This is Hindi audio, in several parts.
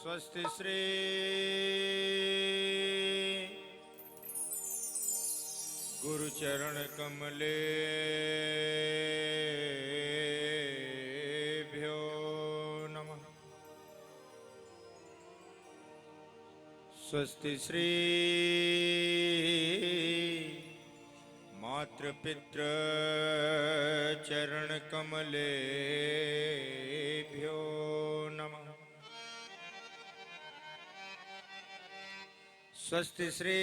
स्वस्ति श्री गुरुचरण कमलेभ्यो नमः। स्वस्ति श्री मातृपितृ चरण कमलेभ्यो नमः। स्वस्ति श्री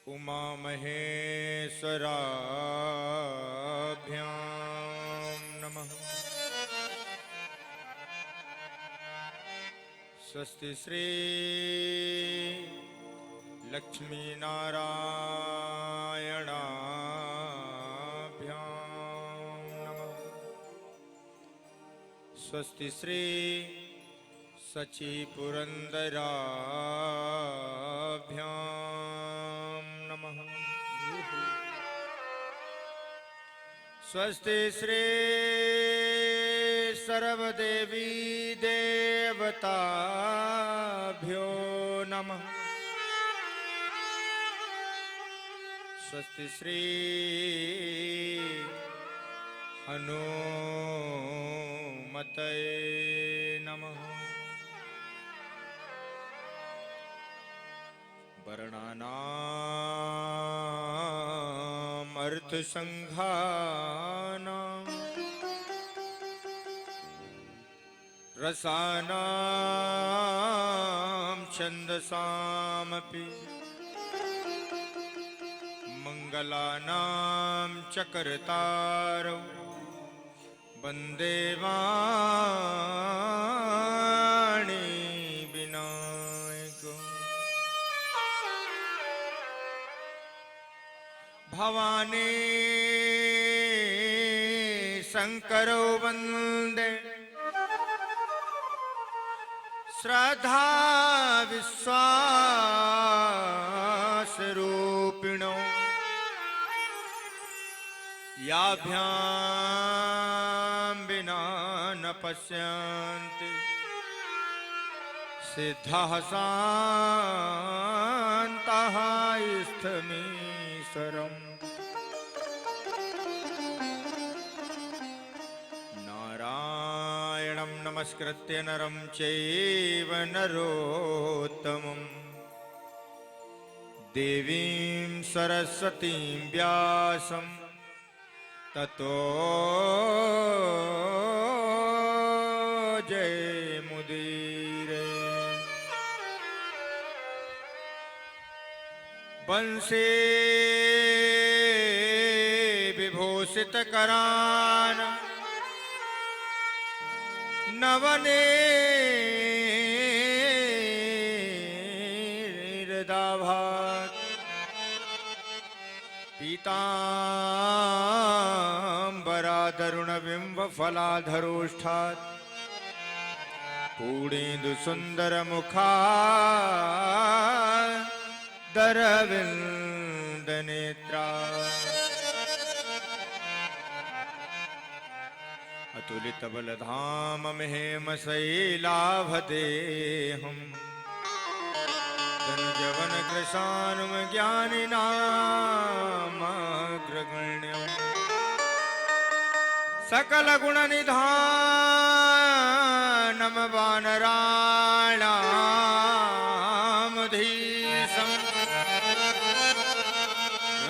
उमा महेश्वराभ्यां नमः। स्वस्ति श्री लक्ष्मी नारायणाभ्यां नमः। स्वस्ति श्री सची पुरंदराभ्यां नमः। स्वस्ति श्री सर्वदेवी देवताभ्यो नमः। स्वस्ति श्री हनुमतये नमः। वर्णानाम् अर्थसंघानाम् रसानां छन्दसामपि मंगलानां चकर्तारौ वन्दे वाणी विनायकौ। भवानी शंकरौ वन्दे श्रद्धा विश्वास रूपिणौ। याभ्यां विना न पश्यन्ति सिद्धाः शान्ताः इष्टमीश्वरम्। नारायणं नमस्कृत्य नरं चैव नरोत्तमम् देवीं सरस्वतीं व्यासं ततो जयमुदीरये। वंशे विभूषितकरान् नवनीरदाभात् पीताम्बरादरुणबिम्बफलाधरोष्ठात् पूर्णेन्दुसुन्दरमुखादरविन्दनेत्रा अतुलितबलधाममहेमशैलाभदेहम् तनुजवनकृशानुमज्ञानिनामग्रगण्यम् सकलगुणनिधानं वानराणामधीशम्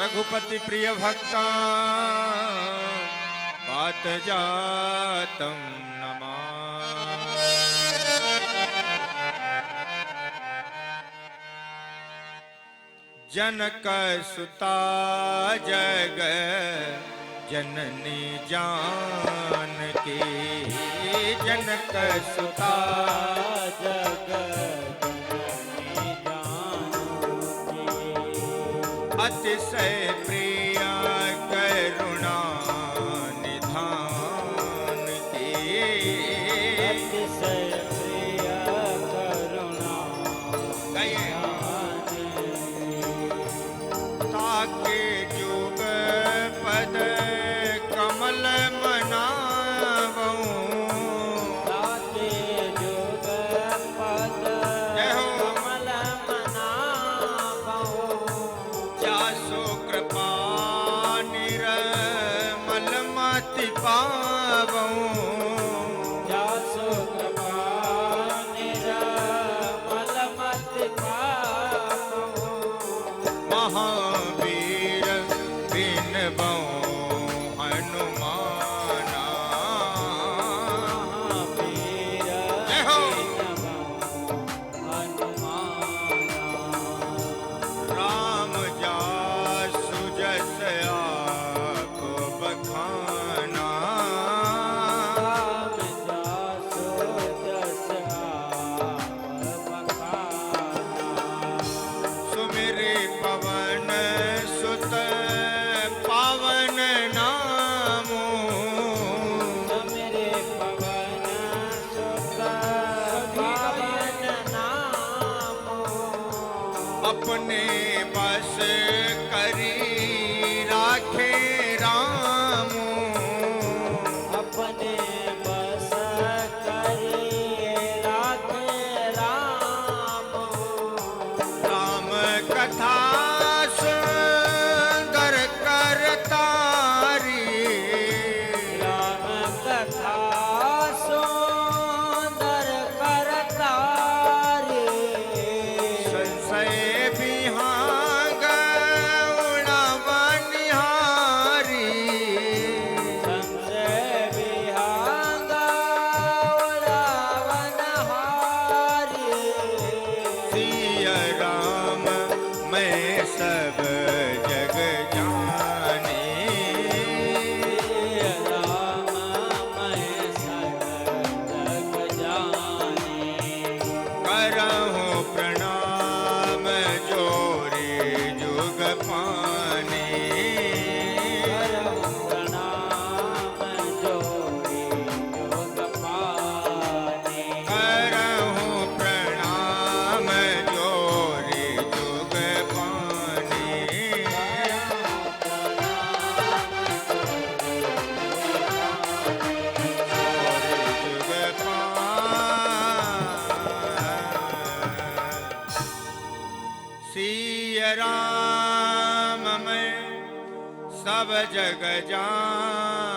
रघुपतिप्रियभक्ता वातजातं नमामि। जनकसुता जग जननी जानकी। जनकसुता जग जननी जानकी। अतिशय प्रिय करुणा निधान की। अतिशय प्रिय करुणा निधान की। ताके जुग पद कमल मनाव महावीर बिनबो हनुमाना। महावीर जय हो। हनुमाना। राम जासु जस आपको बखाना। राम जासु जस आप बखाना। सुमिरे पवन सुत पावन नामो। सुमिरे पवन सुत पावन नामो। अपने बस करी राखे रामो। अपने बस करिए राखे राम। राम कथा सुंदर करतारी। राम कथा सुंदर करतारे। संशय विहांग उड़ावनिहारी। संशय विहांगा उड़ावनहारी। सिया राम मैं सब जग जानी। राम मैं सब जग जानी। करहूँ प्रणाम जोरे जुग पानी। करहु प्रणाम जोरी जोग पानी। करहूँ प्रणाम जोरे जुग पानी। जुग पानी। सिया राम मैं सब जग जानी।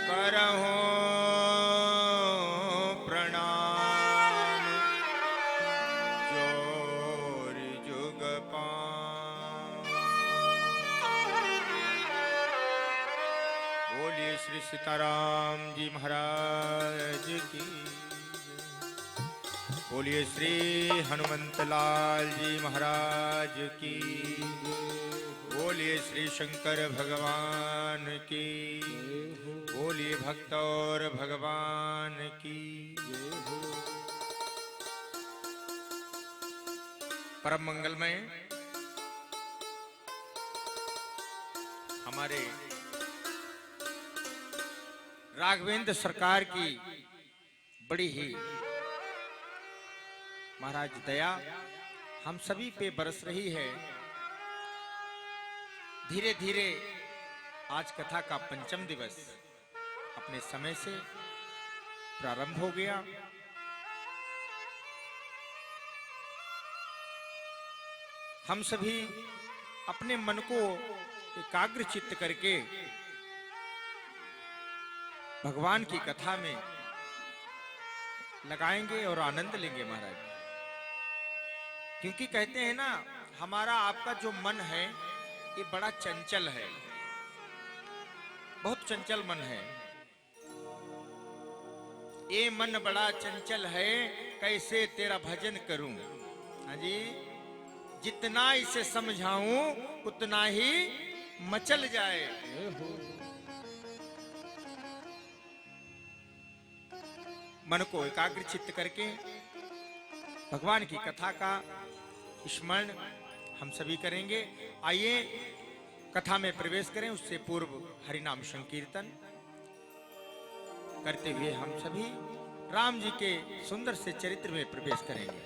करहूँ प्रणाम जोरि जुग पानी। बोलिए श्री सीताराम जी महाराज की। बोलिए श्री हनुमंत लाल जी महाराज की। बोलिए श्री शंकर भगवान की। बोलिए भक्त और भगवान की। परम मंगलमय हमारे राघवेंद्र सरकार की बड़ी ही महाराज दया हम सभी पे बरस रही है। धीरे धीरे आज कथा का पंचम दिवस अपने समय से प्रारंभ हो गया। हम सभी अपने मन को एकाग्र चित्त करके भगवान की कथा में लगाएंगे और आनंद लेंगे महाराज। क्योंकि कहते हैं ना, हमारा आपका जो मन है ये बड़ा चंचल है, बहुत चंचल मन है। ये मन बड़ा चंचल है, कैसे तेरा भजन करूं। हाँ जी, जितना इसे समझाऊं उतना ही मचल जाए। मन को एकाग्र चित्त करके भगवान की कथा का स्मरण हम सभी करेंगे। आइए कथा में प्रवेश करें। उससे पूर्व हरिनाम संकीर्तन करते हुए हम सभी राम जी के सुंदर से चरित्र में प्रवेश करेंगे।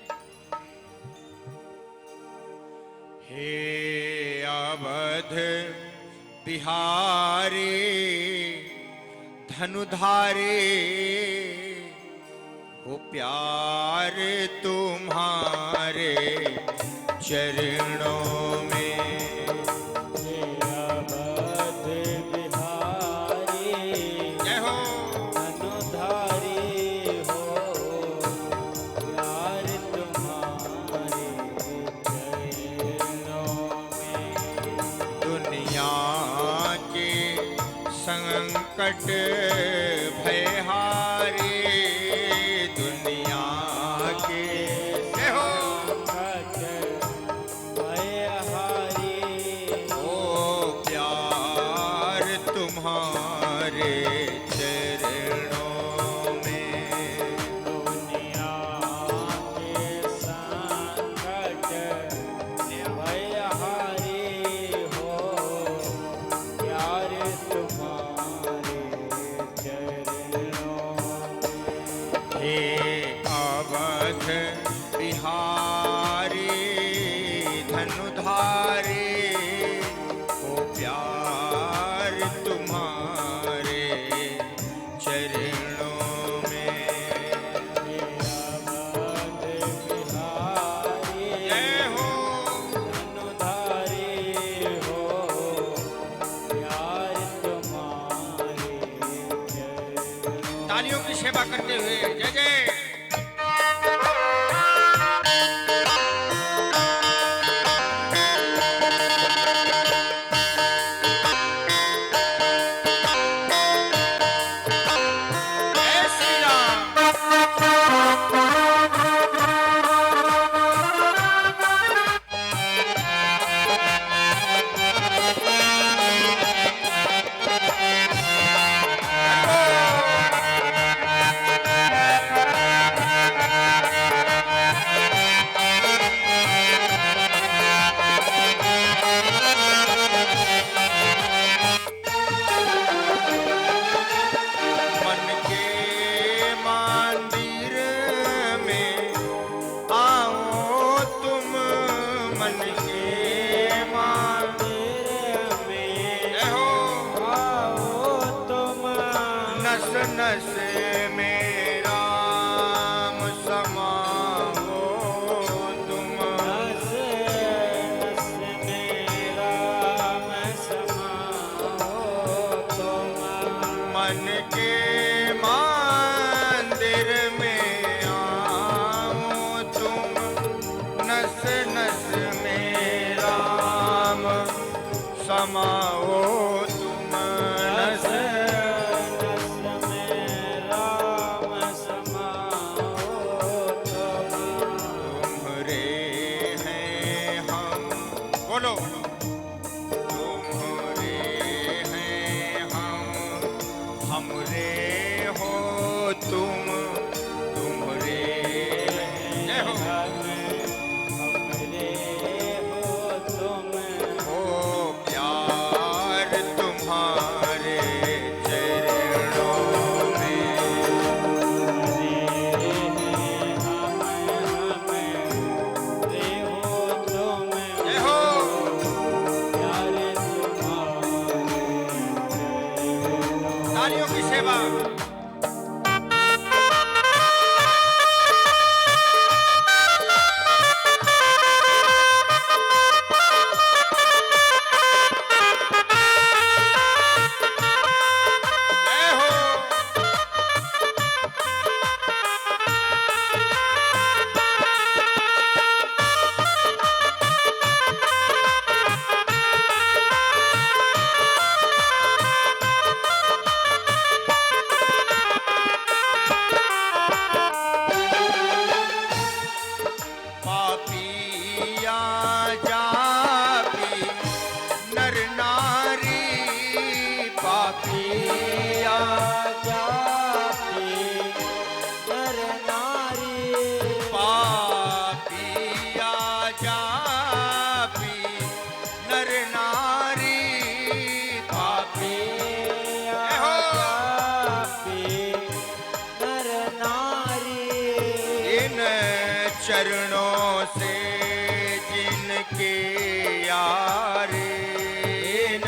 हे अवध बिहारी धनुधारी, हो प्यार तुम्हारे चरणों में। हे अवध बिहारी जय हो। धनुधारी हो, प्यार तुम्हारे संकट भयहारी दुनिया के जय हो। ओ प्यार तुम्हारे चरणों में, दुनिया के संकट भयहारी हो, प्यार तुम्हारे चरणों में। हे अवध बिहारी धनुधारी, ओ प्यार तुम्हारे चरणों में। अवध बिहारी जय हो। धनुधारी हो, प्यार तुम्हारे चरणों। तालियों की सेवा करते हुए जय जय। जय श्री राम। मन के मंदिर में आओ तुम, मन के मंदिर में जय हो। आओ तुम नस नस में राम समाओ तुम, नस नस में राम समाओ तुम। मन के मंदिर में आओ तुम, नस नस में राम समाओ तुम, नस नस नस में राम समाओ तुम। तुम्हारे हैं हम, बोलो तुम्हारे हैं हमरे हो तुम, तुम्हारे जय हो। हमरे हो तुम, हो प्यार तुम्हारे चरणों में, जय हो। तालियों की सेवा। जय हो। पापिया जापी नर नारी, पापिया पापिया जापी नर नारी, पापी जय हो। इन चरणों से जिनके यारे, इन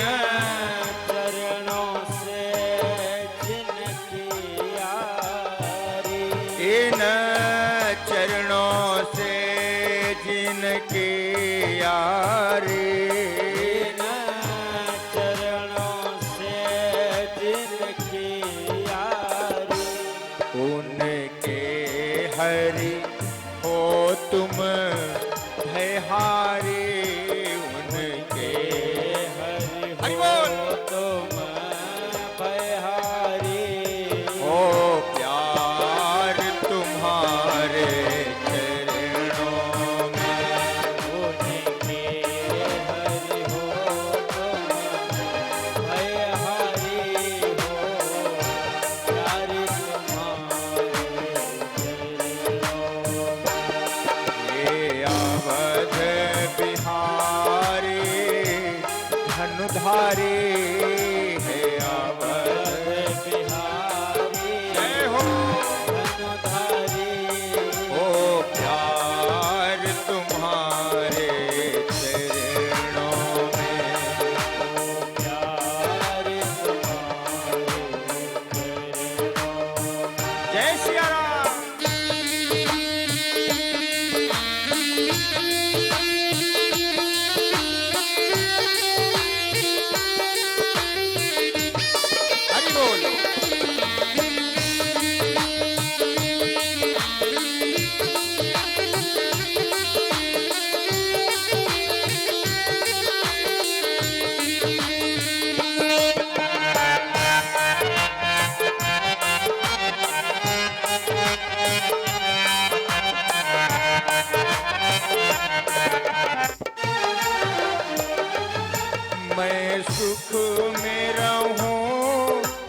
इन चरणों से जिनके यारे, उनके हरि हो तुम भयहारी, उनके हरि बोल।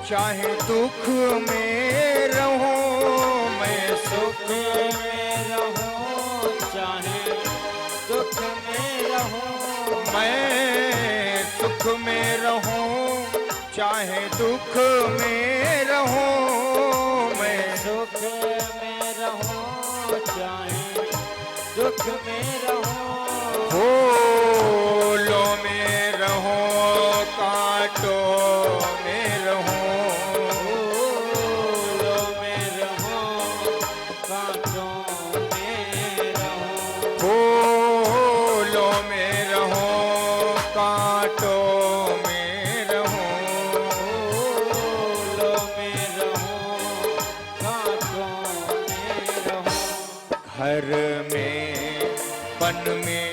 चाहे दुख में रहूं मैं सुख में रहूं चाहे दुख में रहूं मैं सुख में रहूं चाहे दुख में रहूं मैं सुख में रहूं चाहे दुख में रहूं फूलों में रहूं कांटों में रहूं फूलों में रहूं कांटों में रहूं फूलों में रहूं कांटों में रहूं फूलों में रहूं कांटों में रहूं घर में वन में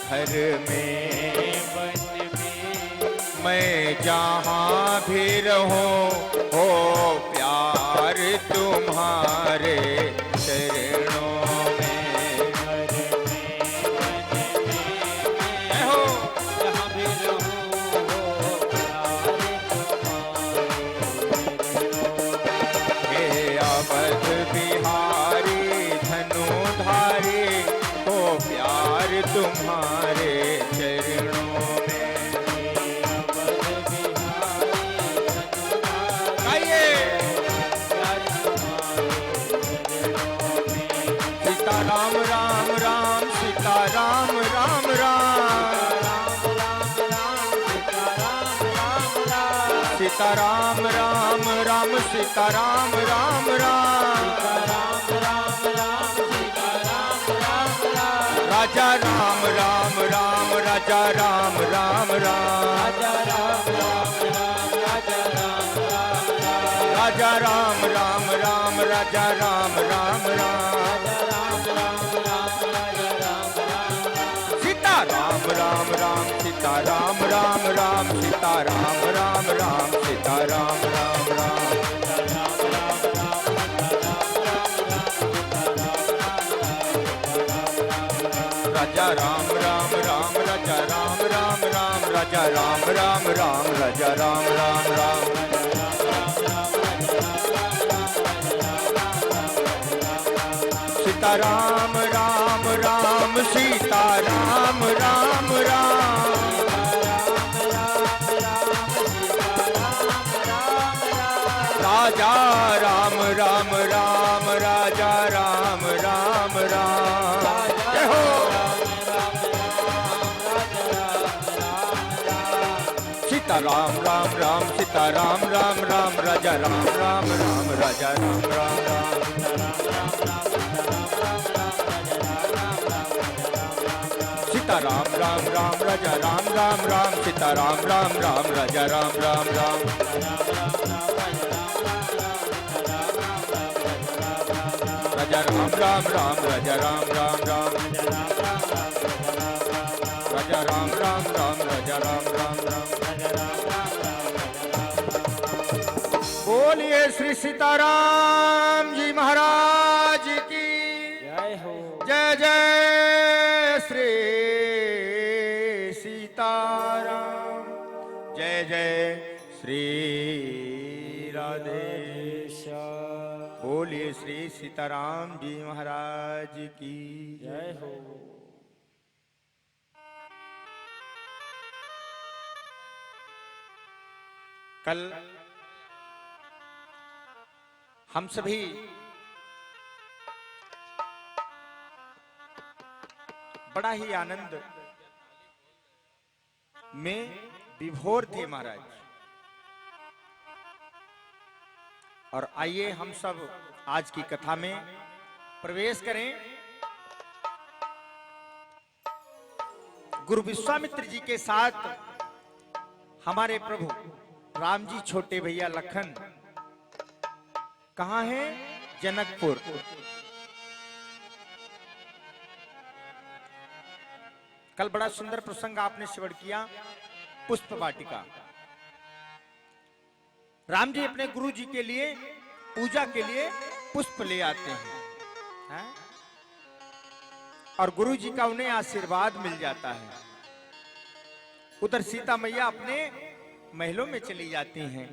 घर में वन में मैं जहाँ भी रहूं हो प्यार तुम्हारे चरणों में घर में वन में मैं हो जहाँ भी रहूं हो प्यार तुम्हारे हे अवध बिहारी धनुधारी हो प्यार तुम्हारे चरणों में अवध बिहारी धनुधारी गाइए प्यार तुम्हारे चरणों में सीता राम राम राम सीता राम राम राम सीता राम राम राम सीता राम राम राम राजा राम राम राम राजा राम राम राम राजा राम राम राम राजा राम राम राम सीता राम राम राम सीता राम राम राम सीता राम राम राम सीता राम राम राम राजा राम राम राम राजा राम राम राम राजा राम राम राम राजा राम राम राम सीता राम राम राम सीता राम राम राम राजा राम राम राम राजा राम राम राम जय हो सीता राम राम राम सीता राम राम राम राजा राम राम राम राजा राम राम राम सीता राम राम राम राजा राम राम राम सीता राम राम राम राजा राम राम राम राजा राम राम राम राजा राम राम राम राजा राम राम राम राजा राम राम राम बोलिए श्री सीताराम जी महाराज की जय हो जय जय श्री सीताराम जय जय श्री राधे बोलिए श्री सीताराम जी महाराज की जय हो कल हम सभी बड़ा ही आनंद में विभोर थे महाराज। और आइए हम सब आज की कथा में प्रवेश करें। गुरु विश्वामित्र जी के साथ हमारे प्रभु राम जी छोटे भैया लखन कहां हैं? जनकपुर। कल बड़ा सुंदर प्रसंग आपने श्रवण किया, पुष्प वाटिका। राम जी अपने गुरु जी के लिए पूजा के लिए पुष्प ले आते हैं, और गुरु जी का उन्हें आशीर्वाद मिल जाता है। उधर सीता मैया अपने महलों में चली जाती हैं।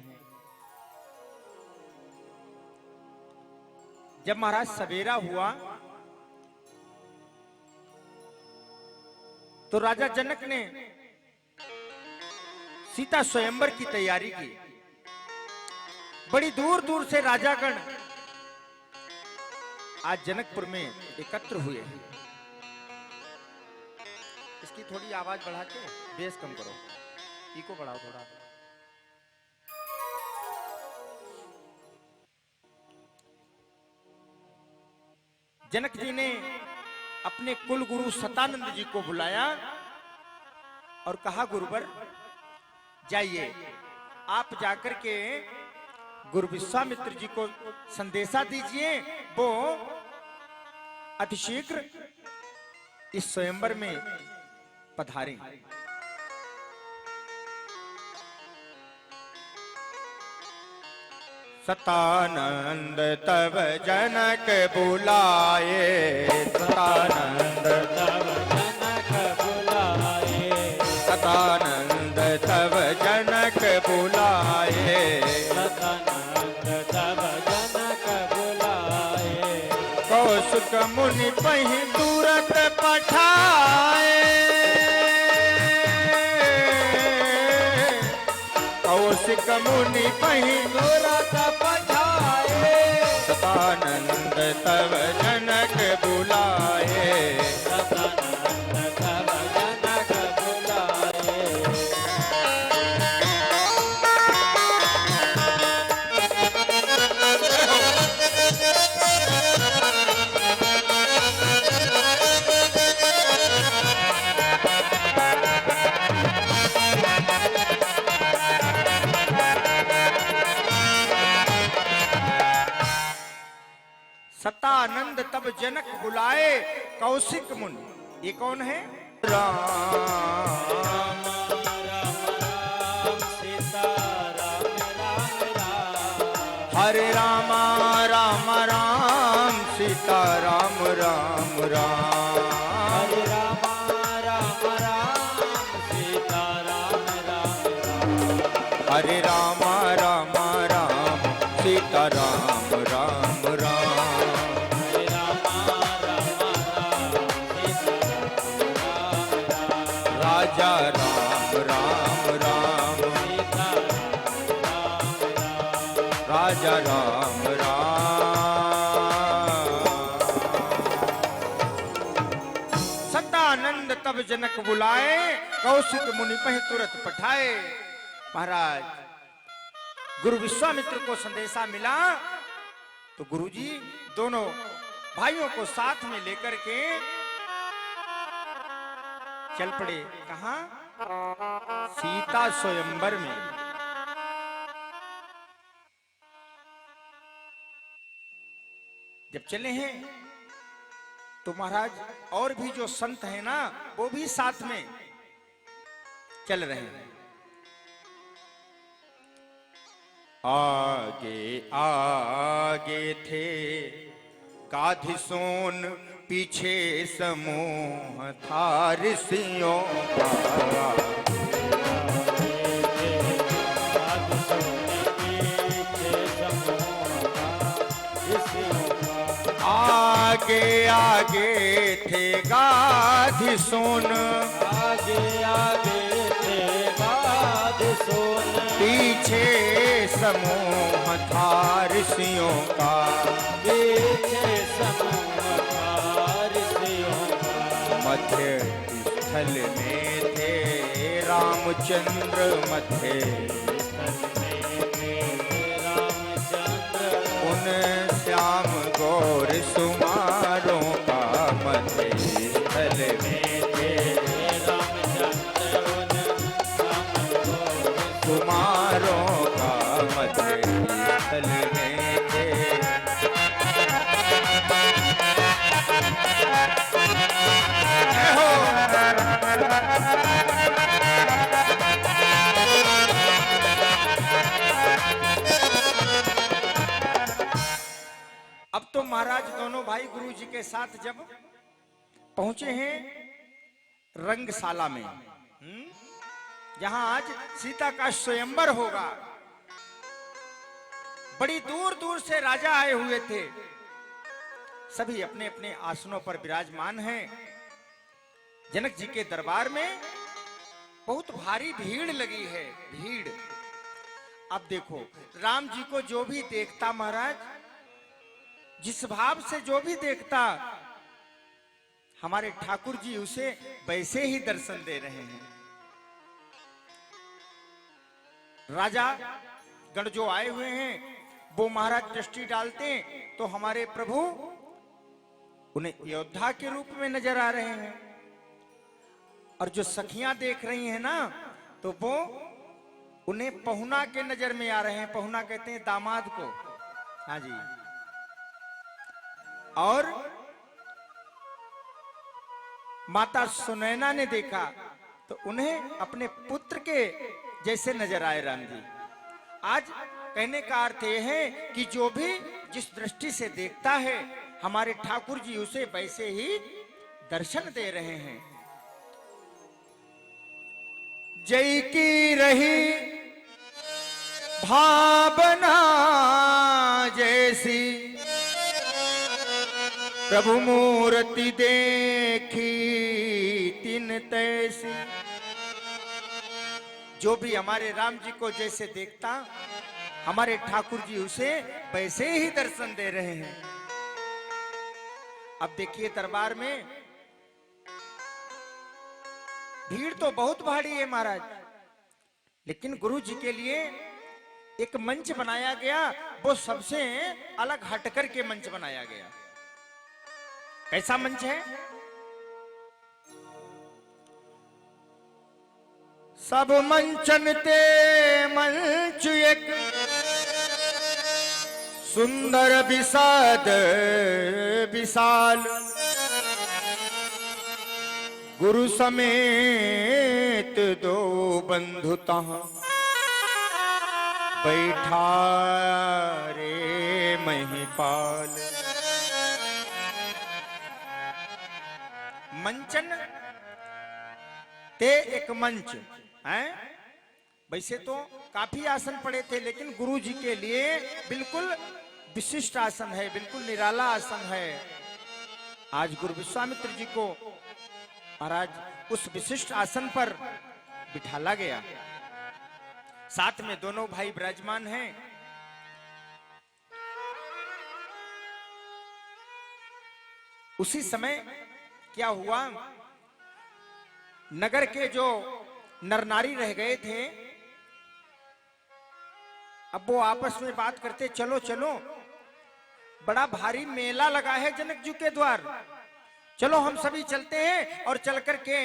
जब महाराज सवेरा हुआ तो राजा जनक ने सीता स्वयंवर की तैयारी की। बड़ी दूर दूर से राजागण आज जनकपुर में एकत्र हुए हैं। इसकी थोड़ी आवाज बढ़ा के बेस कम करो, इको बढ़ाओ थोड़ा। जनक जी ने अपने कुल गुरु सतानंद जी को बुलाया और कहा, गुरुवर जाइए, आप जाकर के गुरु विश्वामित्र जी को संदेशा दीजिए, वो अतिशीघ्र इस स्वयंवर में पधारें। सतानंद तब जनक बुलाए, सतानंद तब जनक बुलाए, सतानंद तब जनक बुलाए, सतानंद तब जनक बुलाए, कौशिक मुनि पहि तुरत पठाए, कौशिक मुनि पहि तुरत पठाए, सतानंद तब जनक बुलाए, सतानंद तब जनक बुलाए, सतानंद तब जनक बुलाए, कौशिक मुनि। ये कौन है? राम राम सीता राम राम राम, हरे राम राम राम सीता राम राम राम, हरे राम राम राम सीता राम राम राम, हरे राम राम राम सीता राम राम राम, हरे राम राम राम सीता राम राम, राजा राम राम राम, सीता राम राम, राजा राम राम। सतानंद तब जनक बुलाए, कौशिक मुनि पहि तुरत पठाए। महाराज गुरु विश्वामित्र को संदेशा मिला तो गुरुजी दोनों भाइयों को साथ में लेकर के चल पड़े। कहां? सीता स्वयंवर में। जब चले हैं तो महाराज और भी जो संत हैं ना, वो भी साथ में चल रहे हैं। आगे आगे थे गाधिसोन, पीछे समूह था ऋषियों का। आगे आगे थे गाधिसोन, आगे आगे थे गाधिसोन, पीछे समूह था ऋषियों का। पीछे समूह था ऋषियों का। मध्य स्थल में थे रामचंद्र, मध्य रामचंद्र, उन श्याम गौर सुमारों का। मध्य स्थल में थे रामचंद्र, कुमारों का। मध्य स्थल में थे। अब तो महाराज दोनों भाई गुरु जी के साथ जब पहुंचे हैं रंगशाला में, जहां आज सीता का स्वयंवर होगा। बड़ी दूर दूर से राजा आए हुए थे सभी अपने अपने आसनों पर विराजमान हैं। जनक जी के दरबार में बहुत भारी भीड़ लगी है, भीड़। अब देखो, राम जी को जो भी देखता महाराज, जिस भाव से जो भी देखता, हमारे ठाकुर जी उसे वैसे ही दर्शन दे रहे हैं। राजा गण जो आए हुए हैं वो महाराज दृष्टि डालते तो हमारे प्रभु उन्हें योद्धा के रूप में नजर आ रहे हैं, और जो सखियां देख रही हैं ना, तो वो उन्हें पहुना के नजर में आ रहे हैं। पहुना कहते हैं दामाद को। हाँ जी। और माता सुनैना ने देखा तो उन्हें अपने पुत्र के जैसे नजर आए राम जी। आज कहने का अर्थ यह है कि जो भी जिस दृष्टि से देखता है, हमारे ठाकुर जी उसे वैसे ही दर्शन दे रहे हैं। जय की रही भावना जैसी, प्रभु मूर्ति देखी तिन तैसी। जो भी हमारे राम जी को जैसे देखता, हमारे ठाकुर जी उसे वैसे ही दर्शन दे रहे हैं। अब देखिए दरबार में भीड़ तो बहुत भारी है महाराज, लेकिन गुरु जी के लिए एक मंच बनाया गया, वो सबसे अलग हटकर के मंच बनाया गया। कैसा मंच है? सब मंचन ते मंच एक सुंदर विसाद विशाल, गुरु समेत दो बंधु तहां बैठा रे महिपाल। मंचन ते एक मंच है। वैसे तो काफी आसन पड़े थे, लेकिन गुरु जी के लिए बिल्कुल विशिष्ट आसन है, बिल्कुल निराला आसन है। आज गुरु विश्वामित्र जी को महाराज उस विशिष्ट आसन पर बिठाला गया। साथ में दोनों भाई विराजमान हैं। उसी समय क्या हुआ, नगर के जो नर नारी रह गए थे, अब वो आपस में बात करते, चलो चलो बड़ा भारी मेला लगा है जनक जी के द्वार, चलो हम सभी चलते हैं और चल करके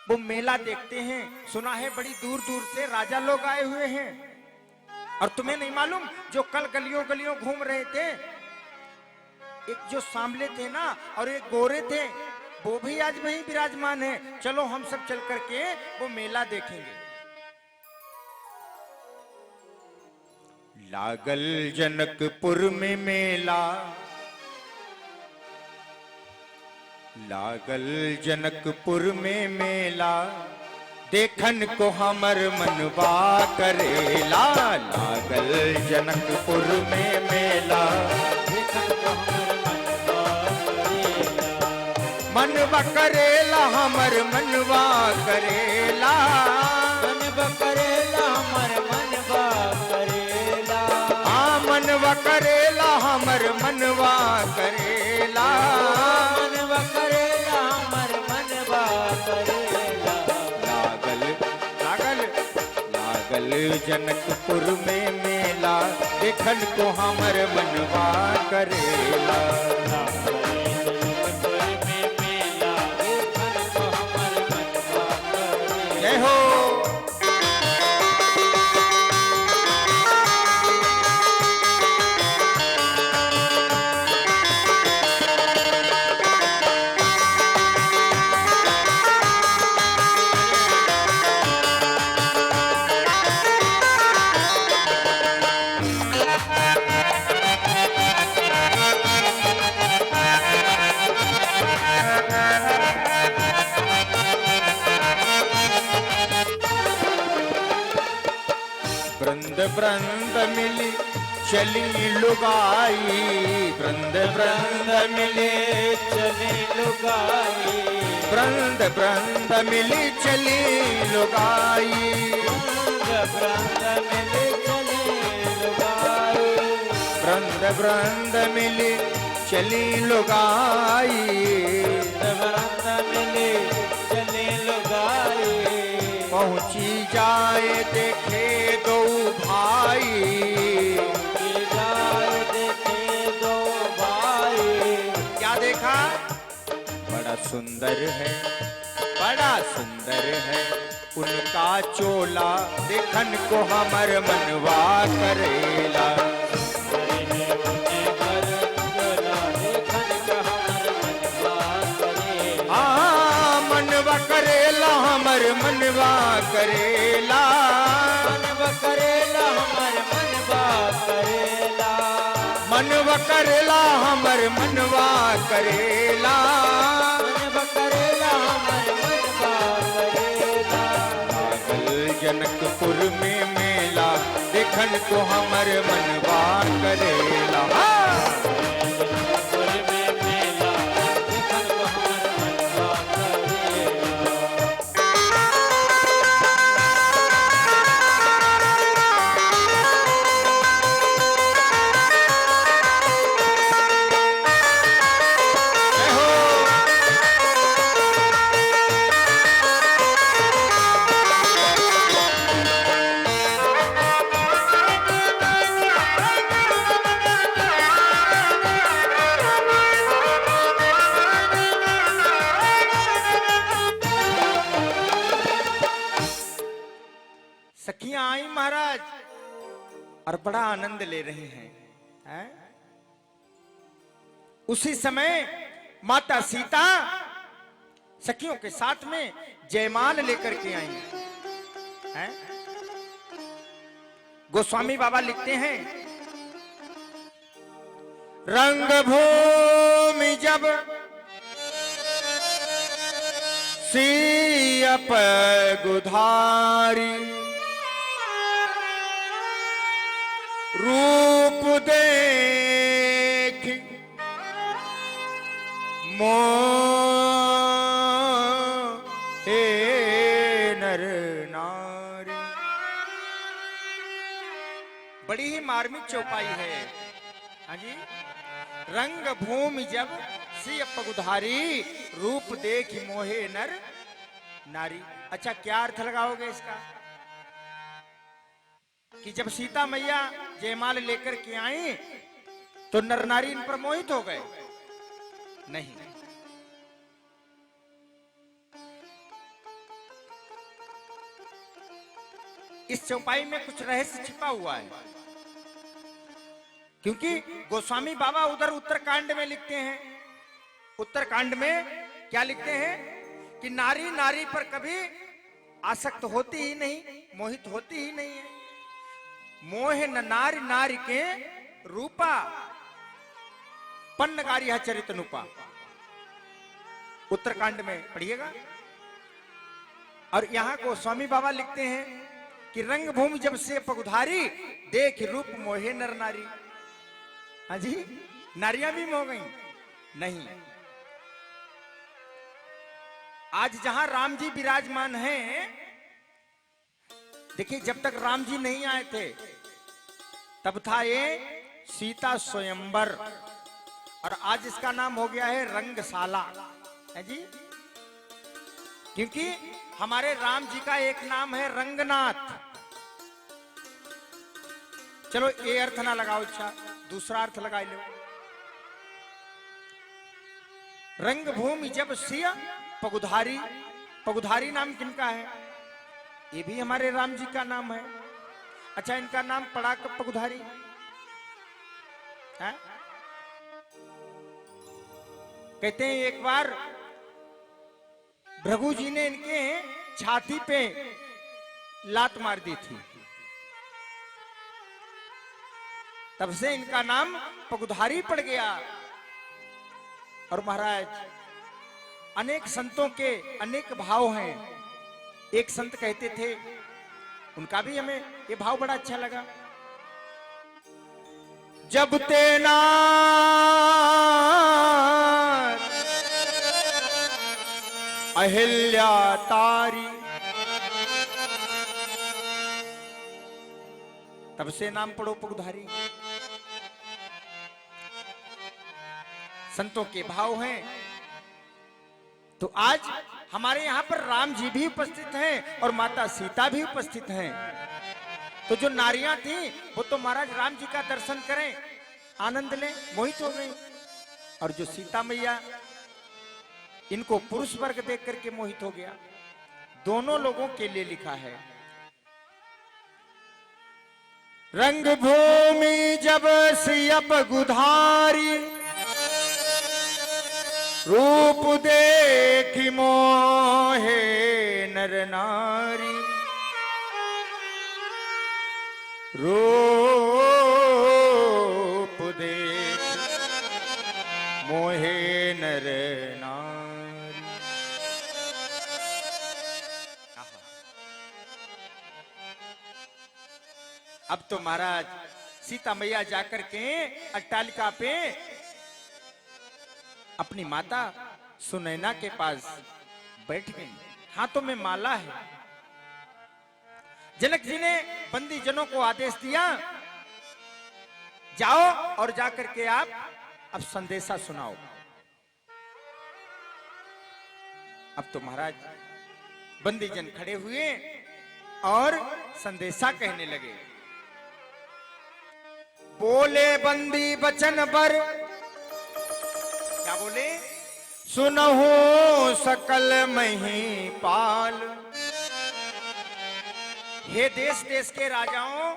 वो मेला देखते हैं। सुना है बड़ी दूर दूर से राजा लोग आए हुए हैं, और तुम्हें नहीं मालूम जो कल गलियों गलियों घूम रहे थे, एक जो सांवले थे ना और एक गोरे थे, वो भी आज वहीं विराजमान है। चलो हम सब चल करके वो मेला देखेंगे। लागल जनकपुर में मेला, लागल जनकपुर में मेला, देखन को हमर मनवा करेला। लागल जनकपुर में मेला, देखन को हमर मनवा करेला, हमर मनवा करेला। मनवा करेला, हमर मनवा करेला। हाँ मनवा करेला, हमर मनवा करेला। मनवा करेला, हमर मनवा करेला। लागल लागल लागल जनकपुर में मेला, देखन को हमर मनवा करेला। जय हो। वृंद वृंद मिली चली लुगाई, वृंद वृंद मिले चले लुगाई, वृंद वृंद मिली चली लुगाई, वृंद मिले चले लुगाई, वृंद वृंद मिली चली लुगाई, वृंद मिले चले लुगाई, पहुंची जाए देखे दो भाई, जाए देखे दो भाई, क्या देखा? बड़ा सुंदर है, बड़ा सुंदर है उनका चोला, देखन को हमर मनवा करेला, मनवा करेला हमर मनवा करेला, मनवा करेला हमर मनवा करेला, मनवा करेला हमर मनवा करेला, मनवा करेला हमर मनवा करेला, पागल जनकपुर में मेला, देखन को हमर मनवा करेला, जनकपुर में मेला, देखन को हमर मनवा करेला। जय हो। सखियां आई महाराज और बड़ा आनंद ले रही हैं। उसी समय माता सीता सखियों के साथ में जयमाल लेकर के आई हैं। गोस्वामी बाबा लिखते हैं, रंग भूमि जब सियप गुधारी, रूप देख मोहे नर नारी। बड़ी ही मार्मिक चौपाई है। हाँ जी, रंग भूमि जब सियप गुधारी, रूप देख मोहे नर नारी। अच्छा, क्या अर्थ लगाओगे इसका? कि जब सीता मैया जयमाल लेकर के आई तो नर नारी इन पर मोहित हो गए? नहीं, इस चौपाई में कुछ रहस्य छिपा हुआ है। क्योंकि गोस्वामी बाबा उधर उत्तरकांड में लिखते हैं, उत्तरकांड में क्या लिखते हैं कि नारी नारी पर कभी आसक्त होती ही नहीं, मोहित होती ही नहीं है। मोह न नारी नारी के रूपा, पन्नगारी है चरित नुपा। उत्तरकांड में पढ़िएगा। और यहां को स्वामी बाबा लिखते हैं कि रंग भूमि जब से पगुधारी, देख रूप मोहे नर नारी। हाँ जी, नारियां भी मोह गई? नहीं। आज जहां राम जी विराजमान हैं, देखिए जब तक राम जी नहीं आए थे तब था ये सीता स्वयंवर, और आज इसका नाम हो गया है रंगशाला। है जी, क्योंकि हमारे राम जी का एक नाम है रंगनाथ। चलो ये अर्थ ना लगाओ, अच्छा दूसरा अर्थ लगा लो। रंगभूमि जब सिया पगुधारी, पगुधारी नाम किनका है? ये भी हमारे राम जी का नाम है। अच्छा, इनका नाम पड़ा कब पगुधारी? है? कहते हैं एक बार भृगु जी ने इनके छाती पे लात मार दी थी, तब से इनका नाम पगुधारी पड़ गया। और महाराज, अनेक संतों के अनेक भाव हैं। एक संत कहते थे, उनका भी हमें ये भाव बड़ा अच्छा लगा जब तेना अहिल्या तारी, तब से नाम पढ़ो पुगधारी। संतों के भाव हैं। तो आज हमारे यहाँ पर राम जी भी उपस्थित हैं और माता सीता भी उपस्थित हैं। तो जो नारियां थी वो तो महाराज राम जी का दर्शन करें, आनंद लें, मोहित हो गई। और जो सीता मैया, इनको पुरुष वर्ग देख करके मोहित हो गया। दोनों लोगों के लिए लिखा है। रंग भूमि जब सियप गुधारी, रूप देखी मोहे नर नारी। रूप देख मोहे नर नारी। अब तो महाराज सीता मैया जाकर के अट्टालिका पे अपनी माता सुनैना के पास बैठ गई। हाथों में माला है। जनक जी ने बंदी जनों को आदेश दिया, जाओ और जाकर के आप अब संदेशा सुनाओ। अब तो महाराज बंदी जन खड़े हुए और संदेशा कहने लगे। बोले बंदी बचन पर, क्या बोले? सुनहु सकल महीपाल। हे देश देश के राजाओं,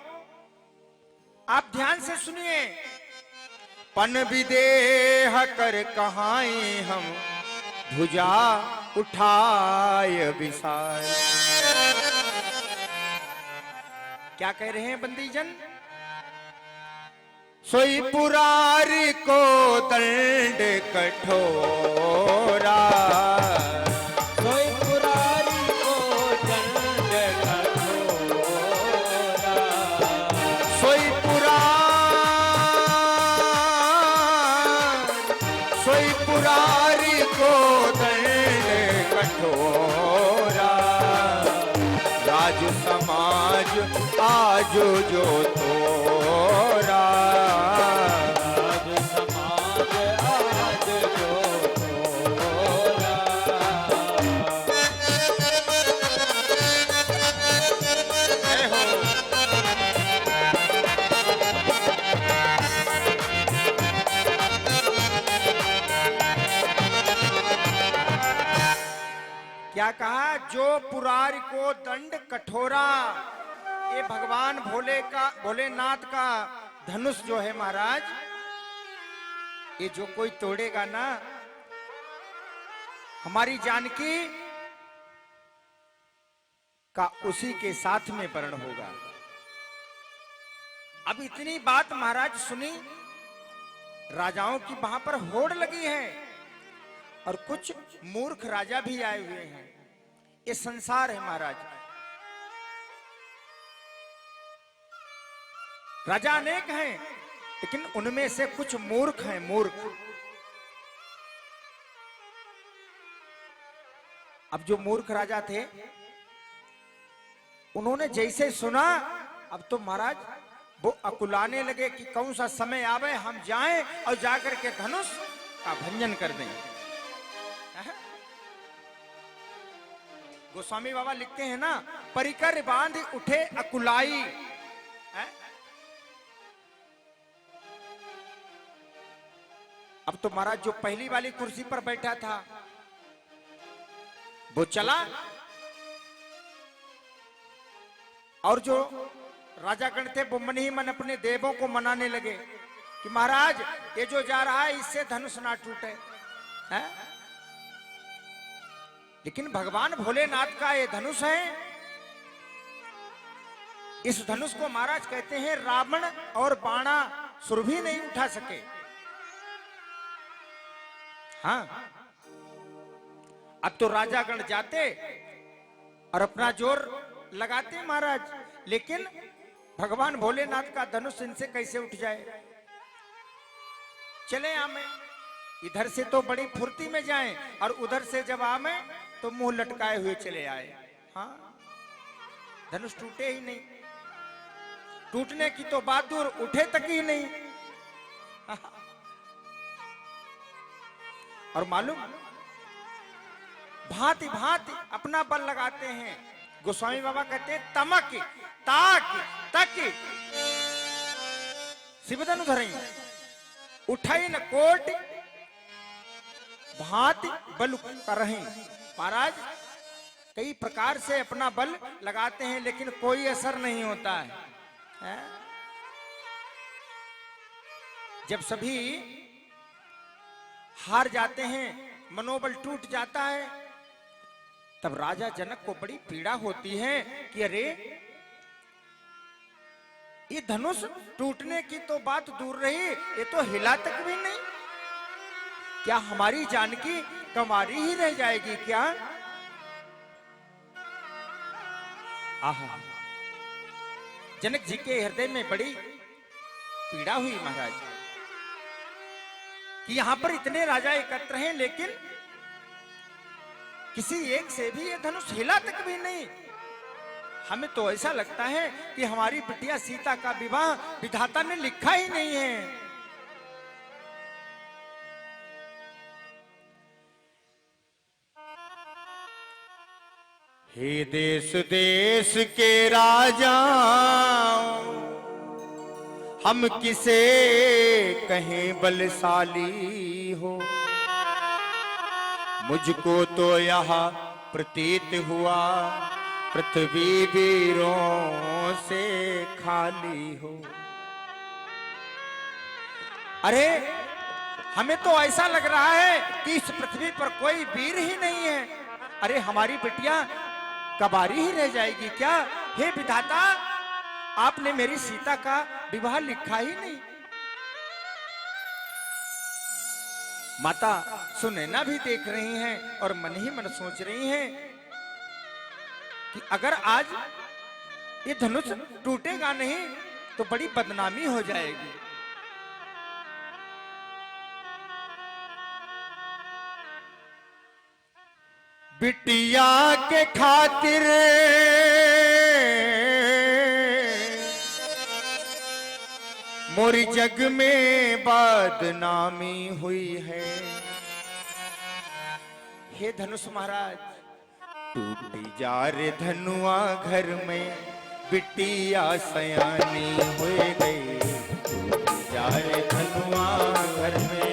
आप ध्यान से सुनिए। पन विदेह कर कहाई हम, भुजा उठाय विशाल। क्या कह रहे हैं बंदी जन? सोई पुरारी को दंड कठोरा, सोई पुरारी को दंड कठोरा। सोई पुरारी को दंड कठोरा। राज समाज आज जो तोरा, राज समाज आज जो तोरा। जय हो। क्या कहा? जो पुरारी को दंड कठोरा। ये भगवान भोलेनाथ का धनुष जो है महाराज, ये जो कोई तोड़ेगा ना, हमारी जानकी का उसी के साथ में वर्ण होगा। अब इतनी बात महाराज सुनी, राजाओं की वहां पर होड़ लगी है और कुछ मूर्ख राजा भी आए हुए हैं। ये संसार है महाराज। राजा अनेक हैं, लेकिन उनमें से कुछ मूर्ख हैं, मूर्ख। अब जो मूर्ख राजा थे, उन्होंने जैसे सुना, अब तो महाराज वो अकुलाने लगे कि कौन सा समय आवे हम जाएं और जाकर के धनुष का भंजन कर दें। गोस्वामी बाबा लिखते हैं ना, परिकर बांध उठे अकुलाई। अब तो महाराज जो पहली वाली कुर्सी पर बैठा था वो चला, और जो राजागण थे वो मन ही मन अपने देवों को मनाने लगे कि महाराज ये जो जा रहा है इससे धनुष ना टूटे। है? लेकिन भगवान भोलेनाथ का ये धनुष है। इस धनुष को महाराज कहते हैं रावण और बाणासुर भी नहीं उठा सके। हाँ, अब तो राजागण जाते और अपना जोर लगाते महाराज, लेकिन भगवान भोलेनाथ का धनुष इनसे कैसे उठ जाए। चले आमे, इधर से तो बड़ी फुर्ती में जाएं और उधर से जब आमे तो मुंह लटकाए हुए चले आए। हाँ, धनुष टूटे ही नहीं, टूटने की तो बात दूर, उठे तक ही नहीं। और मालूम, भांति भांति अपना बल लगाते हैं। गोस्वामी बाबा कहते हैं तमक ताक तक शिवधनु धरई उठाई न कोट भांति बल कर रहे। महाराज कई प्रकार से अपना बल लगाते हैं लेकिन कोई असर नहीं होता है। जब सभी हार जाते हैं, मनोबल टूट जाता है, तब राजा जनक को बड़ी पीड़ा होती है कि अरे ये धनुष टूटने की तो बात दूर रही, ये तो हिला तक भी नहीं। क्या हमारी जानकी कमारी ही रह जाएगी क्या? आहा, जनक जी के हृदय में बड़ी पीड़ा हुई महाराज कि यहां पर इतने राजा एकत्र हैं लेकिन किसी एक से भी ये धनुष हिला तक भी नहीं। हमें तो ऐसा लगता है कि हमारी बिटिया सीता का विवाह विधाता ने लिखा ही नहीं है। हे देश देश के राजा, हम किसे कहें बलशाली हो, मुझको तो यह प्रतीत हुआ पृथ्वी वीरों से खाली हो। अरे हमें तो ऐसा लग रहा है कि इस पृथ्वी पर कोई वीर ही नहीं है। अरे हमारी बिटिया कबारी ही रह जाएगी क्या? हे विधाता, आपने मेरी सीता का विवाह लिखा ही नहीं। माता सुनैना भी देख रही हैं और मन ही मन सोच रही हैं कि अगर आज ये धनुष टूटेगा नहीं तो बड़ी बदनामी हो जाएगी। बिटिया के खातिर मोरी जग में बदनामी हुई है। हे धनुष महाराज, टूटी जा रे धनुआ घर में बिटिया सयानी हो गई। टूटी जा रे धनुआ घर में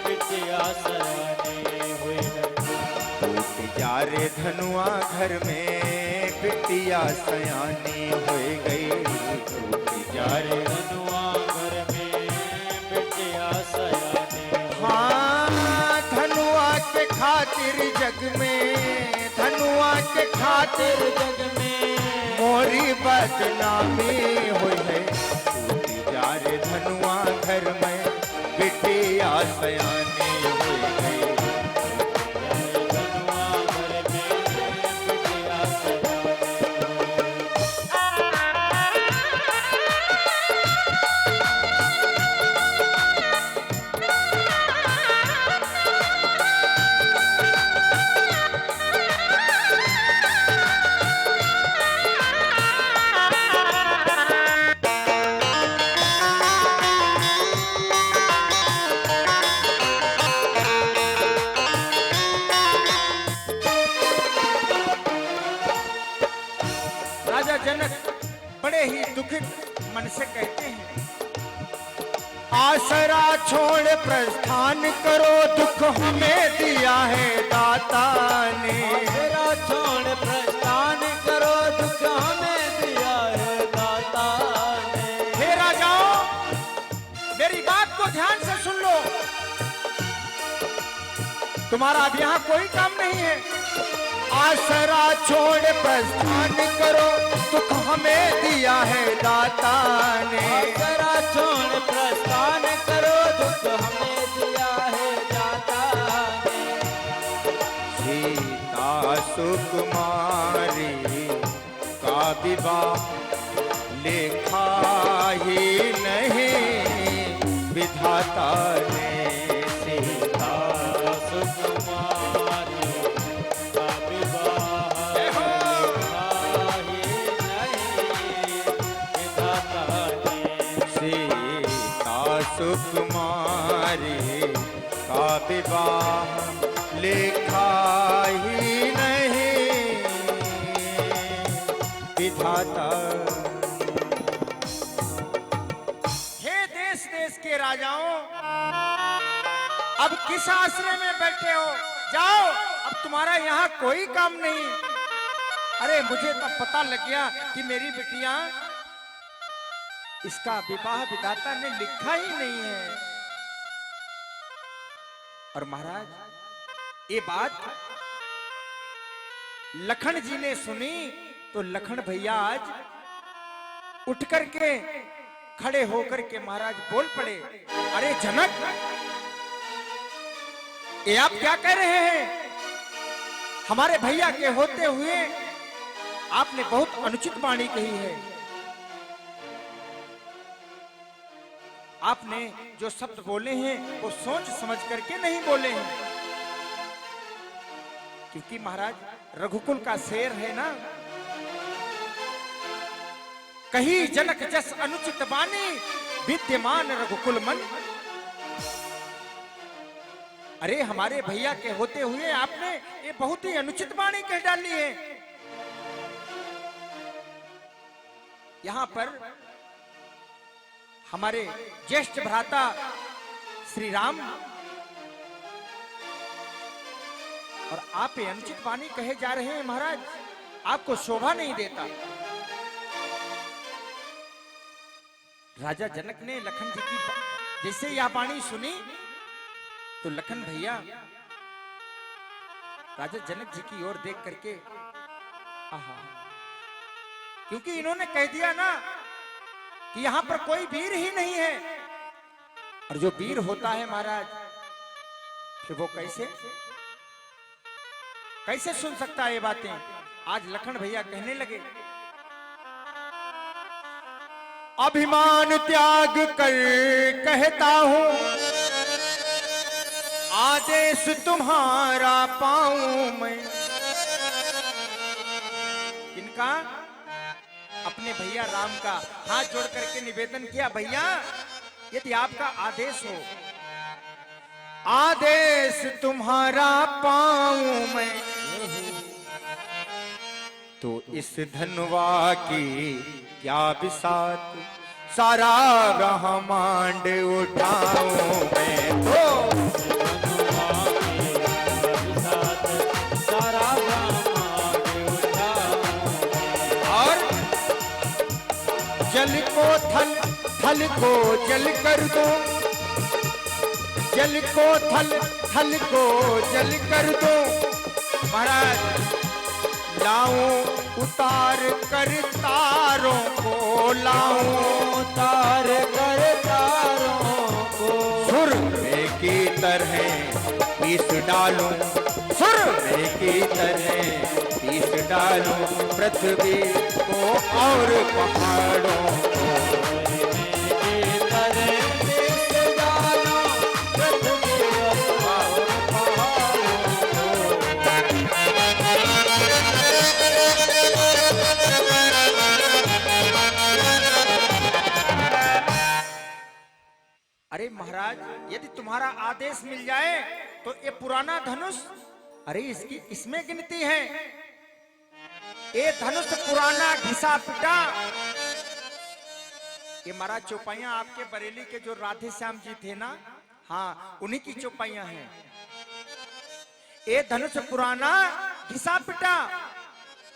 बिटिया सयानी हो गई। टूटी जा रे धनुआ घर में बिटिया सयानी हो गई। टूटी जा रे धनुआ घर में बिटिया सयानी। हाँ, धनुआ के खातिर जग में, धनुआ के खातिर जग में मोरी बदनामी हुई है। टूटी जा रे धनुआ घर में बिटिया सयानी हुई है। बड़े ही दुखित मन से कहते हैं, आसरा छोड़ प्रस्थान करो, दुख हमें दिया है दाता ने। आसरा छोड़ प्रस्थान करो, दुख हमें दिया है दाता ने। हे राजाओं, मेरी बात को ध्यान से सुन लो, तुम्हारा अब यहाँ कोई काम नहीं है। आसरा छोड़ प्रस्थान करो, दुख हमें दिया है दाता ने। आसरा छोड़ प्रस्थान करो, दुख हमें दिया है दाता ने। सीता सुकुमारी का विवाह लेखा ही नहीं विधाता ने सीता सुकुमारी का विवाह लेखाही नहीं, विधाता ने सीता सुकुमारी का विवाह लेखा ही नहीं विधाता। हे देश देश के राजाओं, अब किस आश्रय में बैठे हो? जाओ, अब तुम्हारा यहाँ कोई काम नहीं। अरे मुझे तो पता लग गया कि मेरी बिटिया, इसका विवाह विधाता ने लिखा ही नहीं है। और महाराज, ये बात लखन जी ने सुनी तो लखन भैया आज उठ करके खड़े होकर के महाराज बोल पड़े, अरे जनक, ये आप क्या कह रहे हैं? हमारे भैया के होते हुए आपने बहुत अनुचित वाणी कही है। आपने जो शब्द बोले हैं वो सोच समझ करके नहीं बोले हैं, क्योंकि महाराज रघुकुल का शेर है ना, कही जनक जस अनुचित वाणी विद्यमान रघुकुल मन। अरे हमारे भैया के होते हुए आपने ये बहुत ही अनुचित वाणी कह डाली है। यहां पर हमारे ज्येष्ठ भ्राता श्री राम और आप ये अनुचित वाणी कहे जा रहे हैं महाराज, आपको शोभा नहीं देता। राजा जनक ने लखन जी की जैसे यह वाणी सुनी तो लखन भैया राजा जनक जी की ओर देख करके आहा, क्योंकि इन्होंने कह दिया ना कि यहां पर कोई वीर ही नहीं है, और जो वीर होता है महाराज फिर वो कैसे सुन सकता है ये बातें। आज लखन भैया कहने लगे, अभिमान त्याग कर कहता हूं, आदेश तुम्हारा पाऊं मैं। किनका? अपने भैया राम का हाथ जोड़ करके निवेदन किया, भैया यदि आपका आदेश हो, आदेश तुम्हारा पाऊं मैं, तो इस धनुवा की क्या बिसात, सारा ब्रह्मांड उठाऊं मैं। तो सारा ब्रह्मांड उठाऊं, और जल को थल, थल को जल कर दो, जल को थल, थल को जल कर दो। महाराज लाऊं उतार कर तारों को, लाऊं उतार कर तारों को, सुर में की तरह पीस डालूं, सुर में की तरह पीस डालूं पृथ्वी को और पहाड़ों को। अरे महाराज, यदि तुम्हारा आदेश मिल जाए तो ये पुराना धनुष, अरे इसमें गिनती है। ये धनुष पुराना घिसा पिटा, ये महाराज चौपाइयां आपके बरेली के जो राधे श्याम जी थे ना, हाँ उन्हीं की चौपाइयां हैं। ये धनुष पुराना घिसा पिटा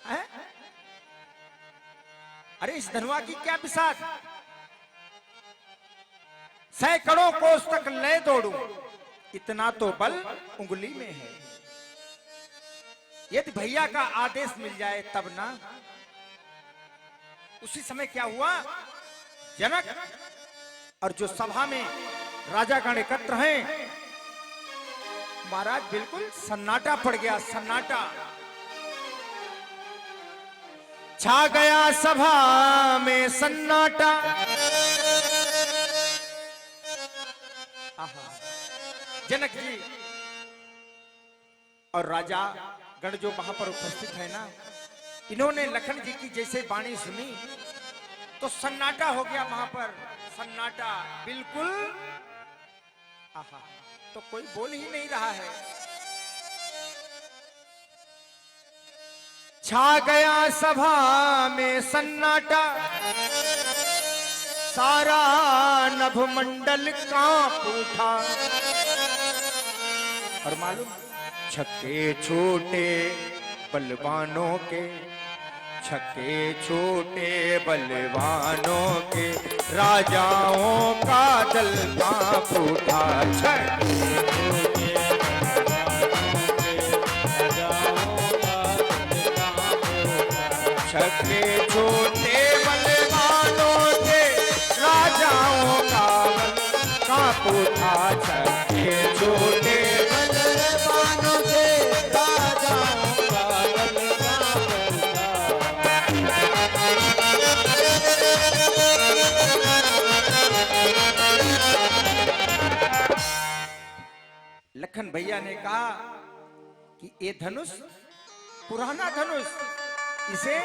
है? अरे इस धनुआ की क्या बिसात, सैकड़ों कोस तक ले दौड़ूं, इतना तो बल उंगली में है। यदि भैया का आदेश मिल जाए तब ना। उसी समय क्या हुआ, जनक और जो सभा में राजागण एकत्र हैं, महाराज बिल्कुल सन्नाटा पड़ गया, सन्नाटा छा गया सभा में, सन्नाटा। आहा। जनक जी और राजा गण जो वहां पर उपस्थित है ना, इन्होंने लखन जी की जैसे वाणी सुनी तो सन्नाटा हो गया वहां पर, सन्नाटा बिल्कुल। आहा, तो कोई बोल ही नहीं रहा है। छा गया सभा में सन्नाटा, सारा नभमंडल कांप उठा। और मालूम, छक्के छोटे बलवानों के, छक्के छोटे बलवानों के, राजाओं का दल कांप उठा। छक्के छोटे बलवानों के, राजाओं का दल कांप उठा। छक्के छोटे बलवानों के, राजाओं का दल कांप उठा। लखन भैया ने कहा कि ये धनुष पुराना धनुष, इसे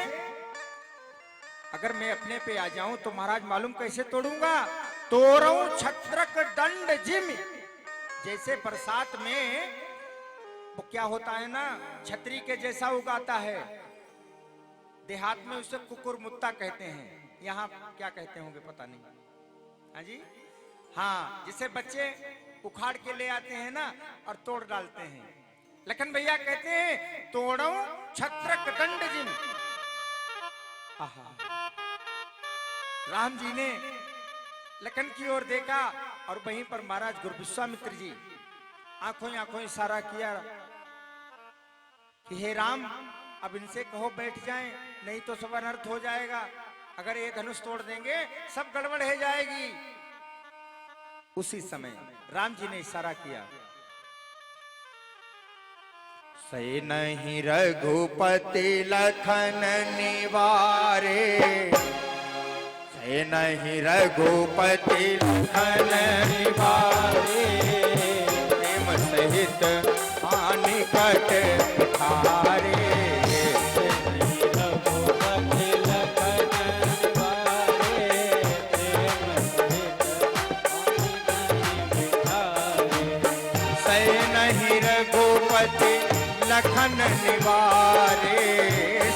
अगर मैं अपने पे आ जाऊं तो महाराज मालूम कैसे तोड़ूंगा। तोड़ूं छत्रक दंड जिम। जैसे बरसात में वो क्या होता है ना, छतरी के जैसा उगाता है, देहात में उसे कुकुर मुत्ता कहते हैं, यहाँ क्या कहते होंगे पता नहीं। हाँ जी, हाँ, जिसे बच्चे उखाड़ के ले आते हैं ना और तोड़ डालते हैं। लखन भैया कहते हैं तोड़ो छत्रक दंड जिम। राम जी ने लखन की ओर देखा और वहीं पर महाराज गुरु विश्वामित्र जी आंखों आंखों इशारा किया कि हे राम, अब इनसे कहो बैठ जाएं, नहीं तो सब अनर्थ हो जाएगा। अगर ये धनुष तोड़ देंगे सब गड़बड़ हो जाएगी। उसी समय राम जी ने इशारा किया, सै नहीं रघुपति लखन निवारे, सै नहीं रघुपति लखन निवारे, प्रेम सहित हानि कट उठारे। लखन निवारे,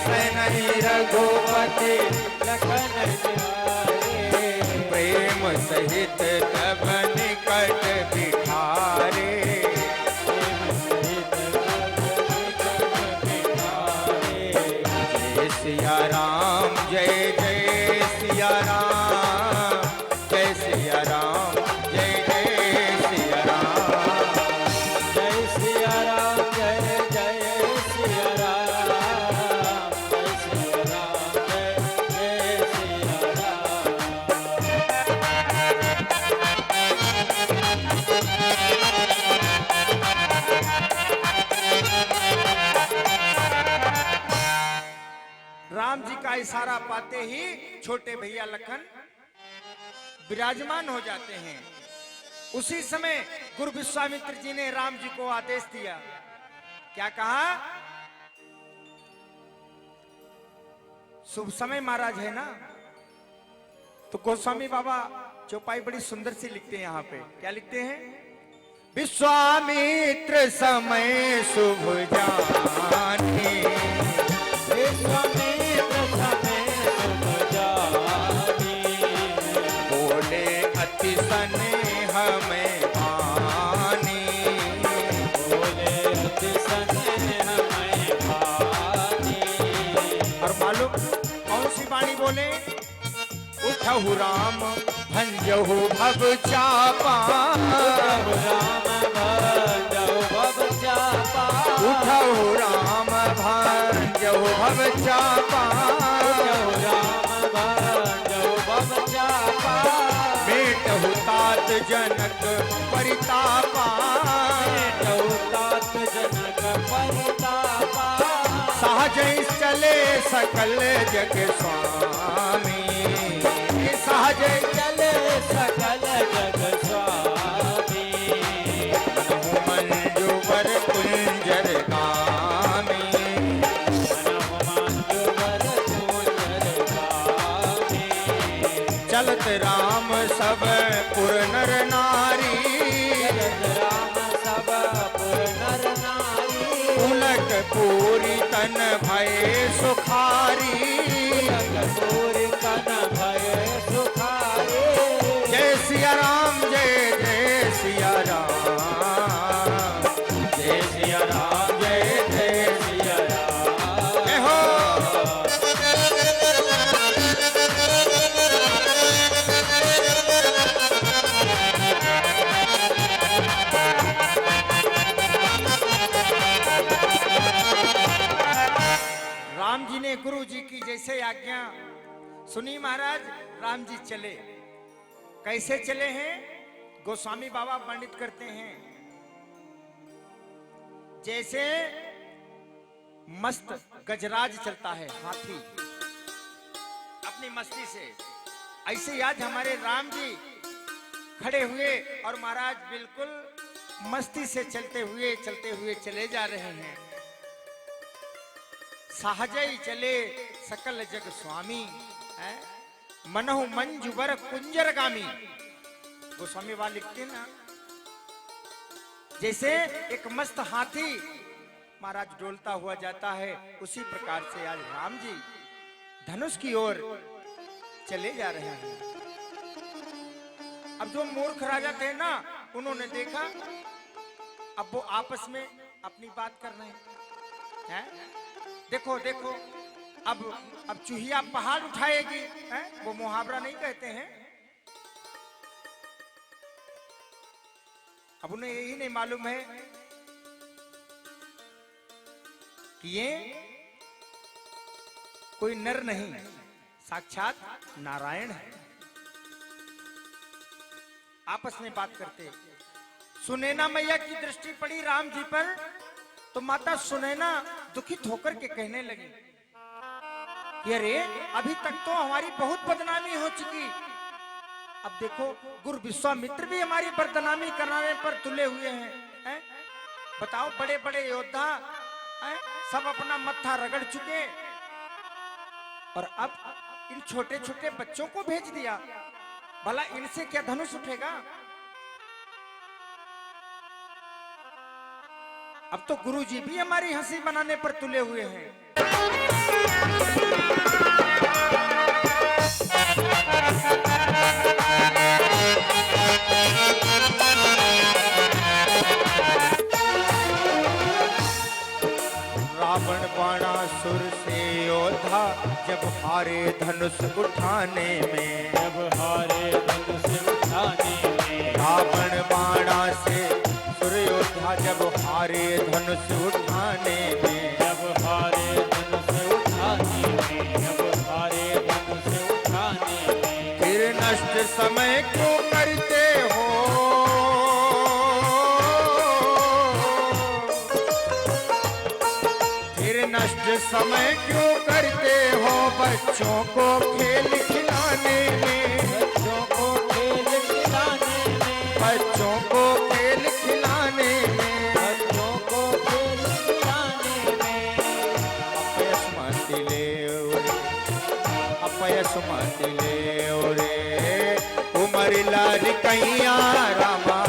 सै नहीं रघुपति लखन निवारे, प्रेम सहित तब निकट बिठारे। जय सिया राम, जय जय सिया राम, जय सिया राम, जय जय सिया राम, जय सिया राम, जय राम जी का इशारा पाते ही छोटे भैया लखन विराजमान हो जाते हैं। उसी समय गुरु विश्वामित्र जी ने राम जी को आदेश दिया, क्या कहा, शुभ समय महाराज है ना, तो गोस्वामी बाबा चौपाई बड़ी सुंदर सी लिखते हैं। यहाँ पे क्या लिखते हैं, विश्वामित्र समय शुभ जाने, विश्वामित्र समय शुभ जाने, बोले अति स्नेह में भानी, बोले अति स्नेह में भानी। और मालूम कौन सी वाणी बोले, उठहु राम भंजहु भव चापा, उठहु राम भंजहु भव चापा, मेटहु तात जनक परितापा, सहज चले सकल जग स्वामी, सहज चले सकल जग स्वामी, पूरी तन भय सुखारी। पूरी तन भय सुखारी। जय सिया राम, जय जय सिया राम, जय सिया राम, जय जय सिया राम। जय हो। राम जी ने गुरु जी की जैसे आज्ञा सुनी महाराज, राम जी चले। कैसे चले हैं गोस्वामी बाबा वर्णित करते हैं, जैसे मस्त गजराज चलता है हाथी अपनी मस्ती से, ऐसे ही आज हमारे राम जी खड़े हुए और महाराज बिल्कुल मस्ती से चलते हुए चले जा रहे हैं। सहजई चले सकल जग स्वामी, मनहु मंजुबर कुंजरगामी। गोस्वामी वाले लिखते हैं ना, जैसे एक मस्त हाथी महाराज डोलता हुआ जाता है, उसी प्रकार से आज राम जी धनुष की ओर चले जा रहे हैं। अब जो मूर्ख राजा थे ना, उन्होंने देखा अब वो आपस में अपनी बात कर रहे हैं। देखो देखो, अब चूहिया पहाड़ उठाएगी, वो मुहावरा नहीं कहते हैं। अब उन्हें यही नहीं मालूम है कि ये कोई नर नहीं, साक्षात नारायण है। आपस में बात करते, सुनैना मैया की दृष्टि पड़ी राम जी पर, तो माता सुनैना दुखित होकर के कहने लगी कि अरे अभी तक तो हमारी बहुत बदनामी हो चुकी, अब देखो गुरु विश्वामित्र भी हमारी बदनामी कराने पर तुले हुए हैं। बताओ, बड़े बड़े योद्धा सब अपना मत्था रगड़ चुके, और अब इन छोटे छोटे बच्चों को भेज दिया, भला इनसे क्या धनुष उठेगा। अब तो गुरुजी भी हमारी हंसी बनाने पर तुले हुए हैं। रावण बाणासुर से योद्धा जब हारे धनुष उठाने में, जब हारे धनुष उठाने में। रावण बाणा से योद्धा जब हारे धनुष उठाने में, जब हारे धनुष उठाने में, जब हारे धनुष उठाने में। फिर नष्ट समय क्यों करते हो, फिर नष्ट समय क्यों करते हो, बच्चों को खेल खिलाने में, बच्चों को खेल खिलाने में। बच्चों को खेल खिलाने में, बच्चों को खेल खिलाने में। अपयस मातिले ओरे, अपयस मातिले ओरे, उमर लार कैया रामा,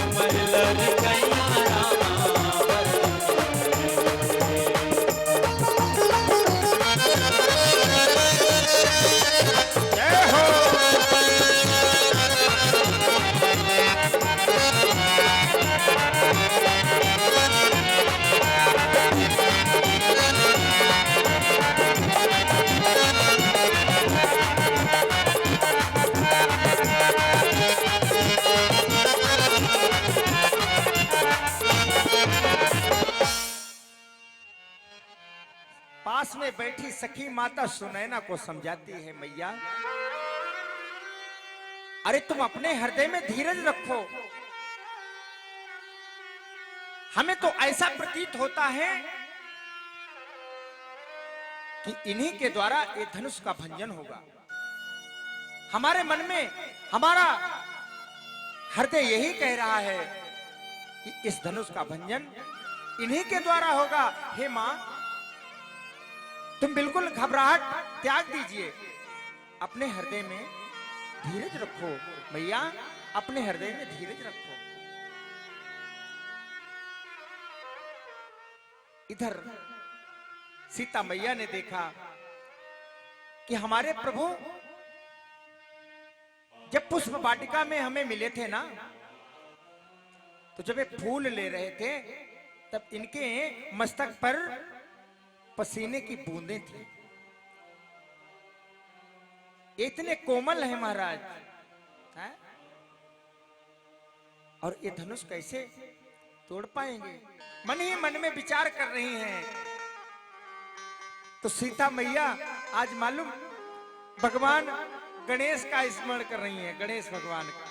उमर लार कैया रामा। जय हो। पास में बैठी सखी माता सुनैना को समझाती है, मैया अरे तुम अपने हृदय में धीरज रखो, हमें तो ऐसा प्रतीत होता है कि इन्हीं के द्वारा ये धनुष का भंजन होगा। हमारे मन में हमारा हृदय यही कह रहा है कि इस धनुष का भंजन इन्हीं के द्वारा होगा। हे मां, तुम बिल्कुल घबराहट त्याग दीजिए, अपने हृदय में धीरज रखो। मैया, अपने हृदय में धीरज रखो। इधर सीता मैया ने देखा कि हमारे प्रभु जब पुष्प वाटिका में हमें मिले थे ना, तो जब ये फूल ले रहे थे तब इनके मस्तक पर पसीने की बूंदें थी। इतने कोमल है महाराज, है? और ये धनुष कैसे तोड़ पाएंगे? मन ही मन में विचार कर रही हैं। तो सीता मैया आज मालूम भगवान गणेश का स्मरण कर रही हैं, गणेश भगवान का।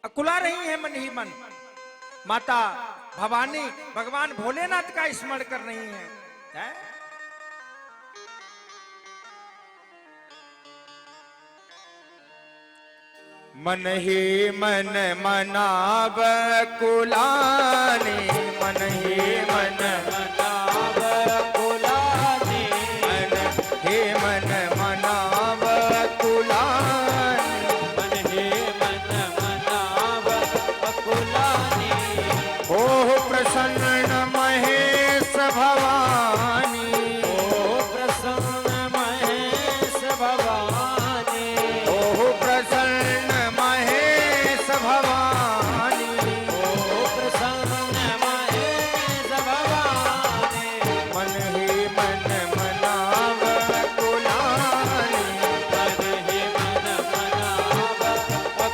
अकुला रही है मन ही मन, माता भवानी भगवान भोलेनाथ का स्मरण कर रही हैं, है? मन ही मन मनाव कुलानी, मन ही मन मनाव कुलानी, मन हे मन मनाव कुलानी, मन हे मन मनाव कुलानी। ओह प्रसन्न महेश भवानी, ओ प्रसन्न महेश भवानी, ओह प्रसन्न महेश भवानी, ओ प्रसन्न महेश भवानी। मन ही मन मनाव कुलानी, मन हे मन मनाव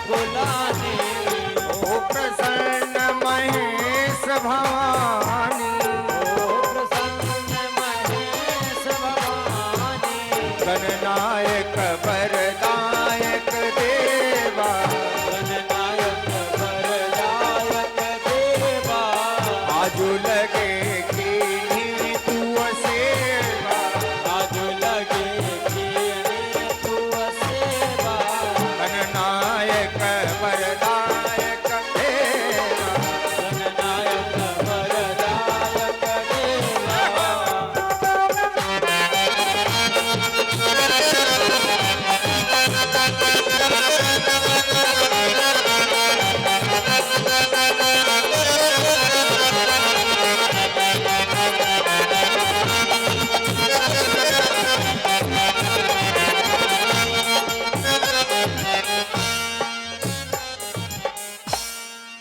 कुलानी, ओह प्रसन्न महेश भवानी, ओ प्रसन्न महेश भवानी। गणनायक वरदायक देवा, गणनायक वरदायक देवा, आजु लगे कीन्ही तू सेवा, आजु लगे कीन्ही तू सेवा। गणनायक वरदायक देवा, गणनायक वरदायक देवा,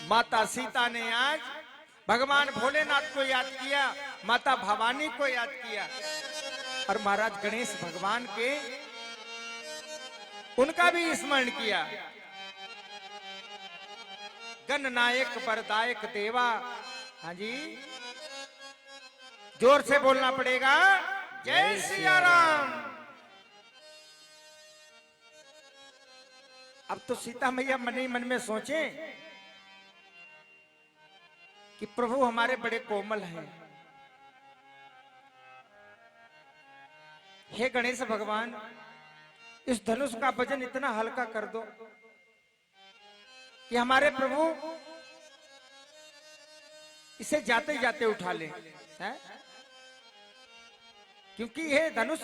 माता सीता ने आज भगवान भोलेनाथ को याद किया, माता भवानी को याद किया, और महाराज गणेश भगवान के उनका भी स्मरण किया। गणनायक वरदायक देवा, हाँ जी, जोर से बोलना पड़ेगा, जय सिया राम। अब तो सीता मैया मन ही मन में सोचे कि प्रभु हमारे बड़े कोमल हैं। हे गणेश भगवान, इस धनुष का वजन इतना हल्का कर दो कि हमारे प्रभु इसे जाते जाते उठा ले, हैं? क्योंकि यह धनुष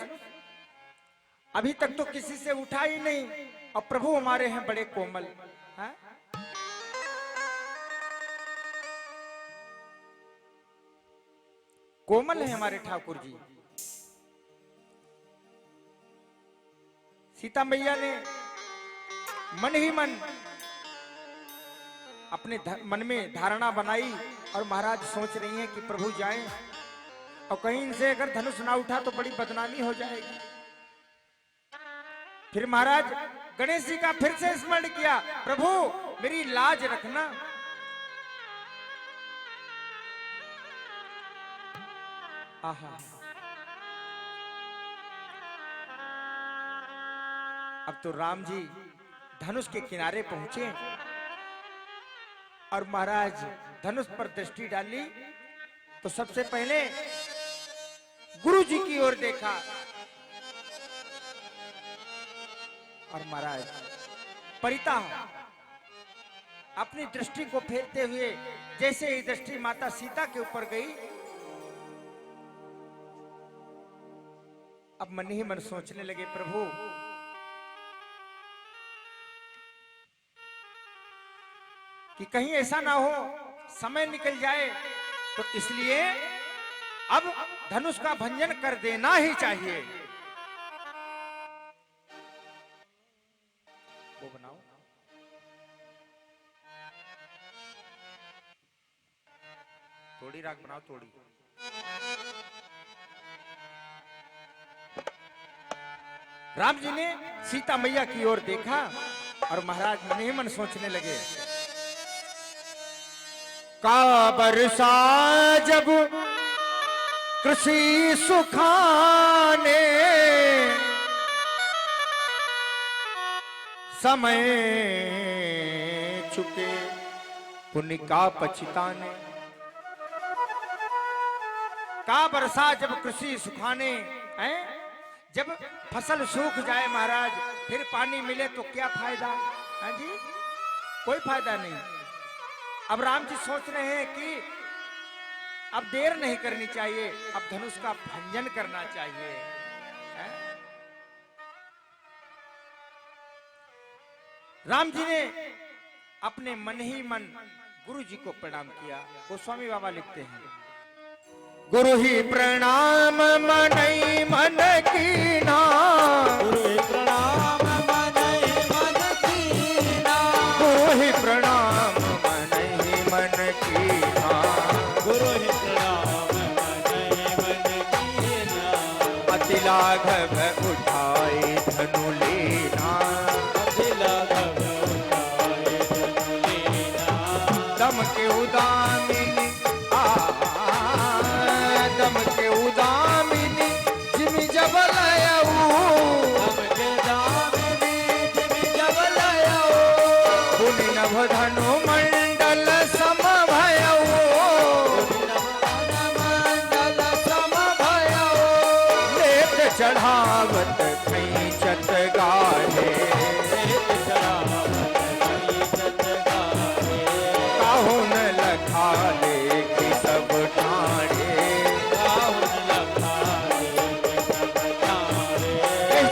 अभी तक तो किसी से उठा ही नहीं, और प्रभु हमारे हैं बड़े कोमल, हैं? कोमल है हमारे ठाकुर जी। सीता मैया ने मन ही मन अपने मन में धारणा बनाई, और महाराज सोच रही हैं कि प्रभु जाएं, और कहीं इनसे अगर धनुष ना उठा तो बड़ी बदनामी हो जाएगी। फिर महाराज गणेश जी का फिर से स्मरण किया, प्रभु मेरी लाज रखना। आहा, अब तो राम जी धनुष के किनारे पहुंचे, और महाराज धनुष पर दृष्टि डाली तो सबसे पहले गुरु जी की ओर देखा, और महाराज परिता अपनी दृष्टि को फेरते हुए जैसे ही दृष्टि माता सीता के ऊपर गई, अब मन ही मन सोचने लगे, प्रभु कि कि कहीं ऐसा ना हो समय निकल जाए, तो इसलिए अब धनुष का भंजन कर देना ही चाहिए। वो बनाओ। थोड़ी राग बनाओ, थोड़ी। राम जी ने सीता मैया की ओर देखा और महाराज मन ही मन सोचने लगे, का बरसा जब कृषि सुखाने, समय चुके पुण्य का पछताने। का बरसा जब कृषि सुखाने, हैं? जब फसल सूख जाए महाराज, फिर पानी मिले तो क्या फायदा? हाँ जी, कोई फायदा नहीं। अब राम जी सोच रहे हैं कि अब देर नहीं करनी चाहिए, अब धनुष का भंजन करना चाहिए। हैं? राम जी ने अपने मन ही मन गुरु जी को प्रणाम किया। गोस्वामी बाबा लिखते हैं, गुरु ही प्रणाम मन ही मन कीना, गुरु ही प्रणाम मन ही मन कीना, गुरु ही प्रणाम मन ही मन कीना, गुरु ही प्रणाम मन ही मन कीना, अति लाघव उठाए धनु लेना, अति लाघव उठाए धनु लेना, दम के उदामिनी दम के उदामिनी जिमि जब लयऊ, दम के दामिनी जिमि जब लयऊ, पुनि नभ धनु मंडल सम भयऊ, मंडल सम भयऊ, लेत चढ़ावत खैचत गाहे, काहू न लखा लेखि सब ठाणे,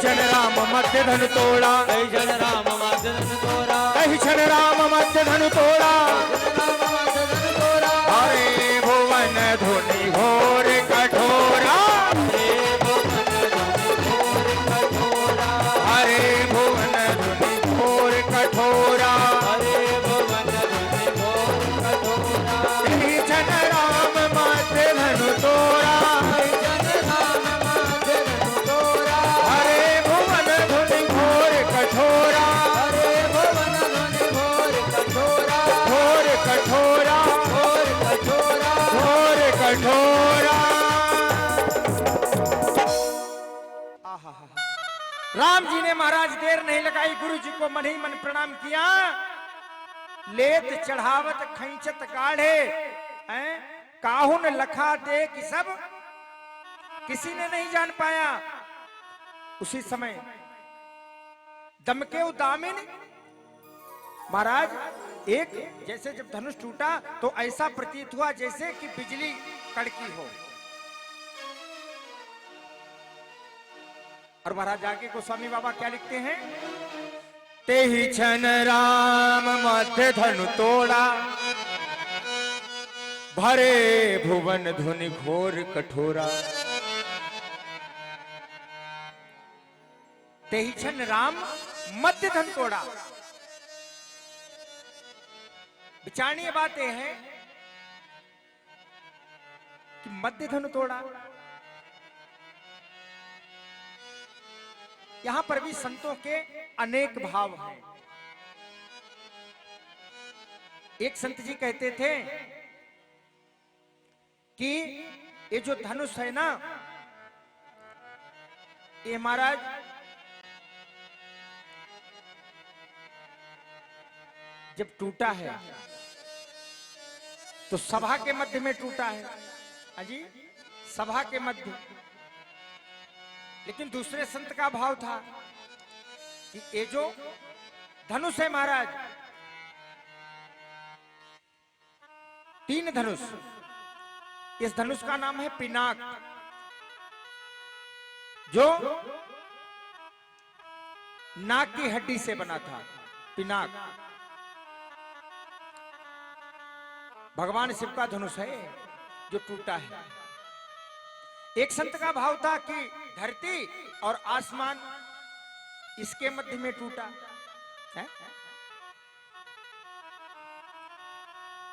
जन राम मध्य धनु तोड़ा, जन राम मध्य धनु तोड़ा, क्षण राम मध्य धनु तोड़ा, हरे भुवन धुनि घोर कठोरा, हरे भुवन धुनि घोर कठोरा, क्षण राम मध्य धनु तोड़ा, हरे भुवन धुनि घोर कठोरा, घोर कठोरा, घोर कठोरा। आहा, राम जी ने महाराज देर नहीं लगाई, गुरु जी को मन ही मन प्रणाम किया। लेत चढ़ावत खैचत गाढ़े, हैं? काहुन लखा दे कि सब किसी ने नहीं जान पाया। उसी समय दमके दामिन महाराज, एक जैसे जब धनुष टूटा तो ऐसा प्रतीत हुआ जैसे कि बिजली कड़की हो। और महाराज आगे गोस्वामी बाबा क्या लिखते हैं, ते ही क्षण राम मध्य धनु तोड़ा, भरे भुवन धुनि घोर कठोरा। ते ही क्षण राम मध्य धनु तोड़ा। विचारणीय बात यह है कि मध्य धनु तोड़ा, यहां पर भी संतों के अनेक भाव हैं। एक संत जी कहते थे कि ये जो धनुष है ना, ये महाराज जब टूटा है तो सभा के मध्य में टूटा है। अजी, सभा के मध्य। लेकिन दूसरे संत का भाव था कि ये जो धनुष है महाराज, 3 धनुष, इस धनुष का नाम है पिनाक, जो नाक की हड्डी से बना था। पिनाक भगवान शिव का धनुष है जो टूटा है। एक संत का भाव था कि धरती और आसमान इसके मध्य में टूटा है।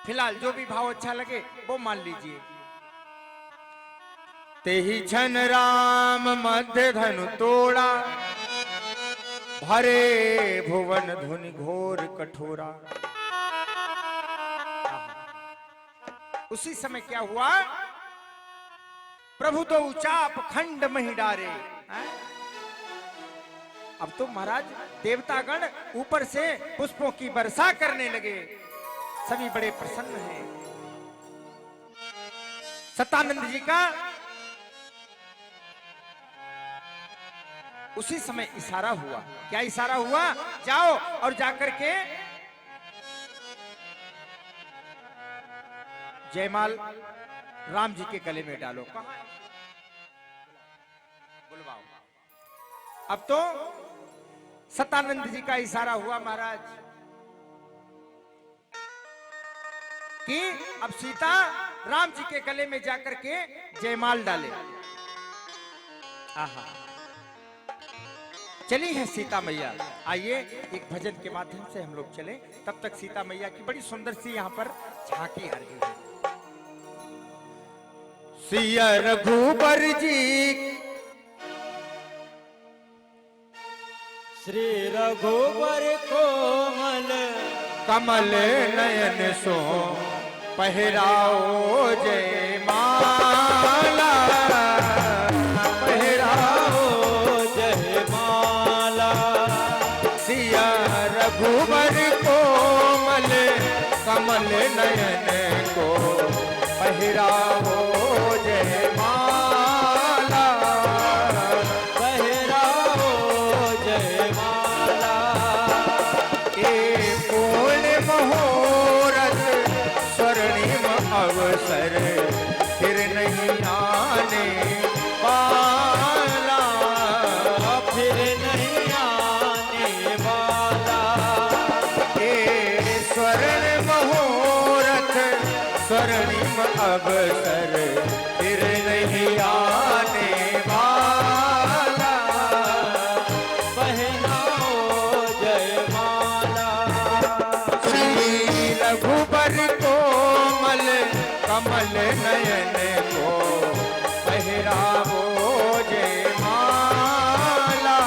फिलहाल जो भी भाव अच्छा लगे वो मान लीजिए। तेहि छन राम मध्य धनु तोड़ा, भरे भुवन धुनि घोर कठोरा। उसी समय क्या हुआ, प्रभु तो चाप खंड मही डारे। अब तो महाराज देवतागण ऊपर से पुष्पों की वर्षा करने लगे, सभी बड़े प्रसन्न हैं। सत्यानंद जी का उसी समय इशारा हुआ। क्या इशारा हुआ, जाओ और जाकर के जयमाल राम जी के गले में डालो। बुलवाओ। अब तो सत्यानंद जी का इशारा हुआ महाराज कि अब सीता राम जी के गले में जाकर के जयमाल डाले। आहा, चली है सीता मैया। आइए एक भजन के माध्यम से हम लोग चले, तब तक सीता मैया की बड़ी सुंदर सी यहाँ पर झांकी आ रही है। सिया रघुबर जी, श्री रघुबर कोमल कमल नयन सो पहराओ जयमाला, पहराओ जयमाला। सिया रघुबर कोमल कमल नयन को पहराओ जयमाला, पहराओ जयमाला। ए पूर्ण मुहूर्त स्वर्णिम अवसर फिर नहीं आने वाला, फिर नहीं आने वाला। ए स्वर्ण मुहूर्त स्वर्णिम अवसर फिर नहीं आने वाला, पहनाओ जयमाला। श्री रघुबर कोमल कमल नयन को पहरावो जयमाला,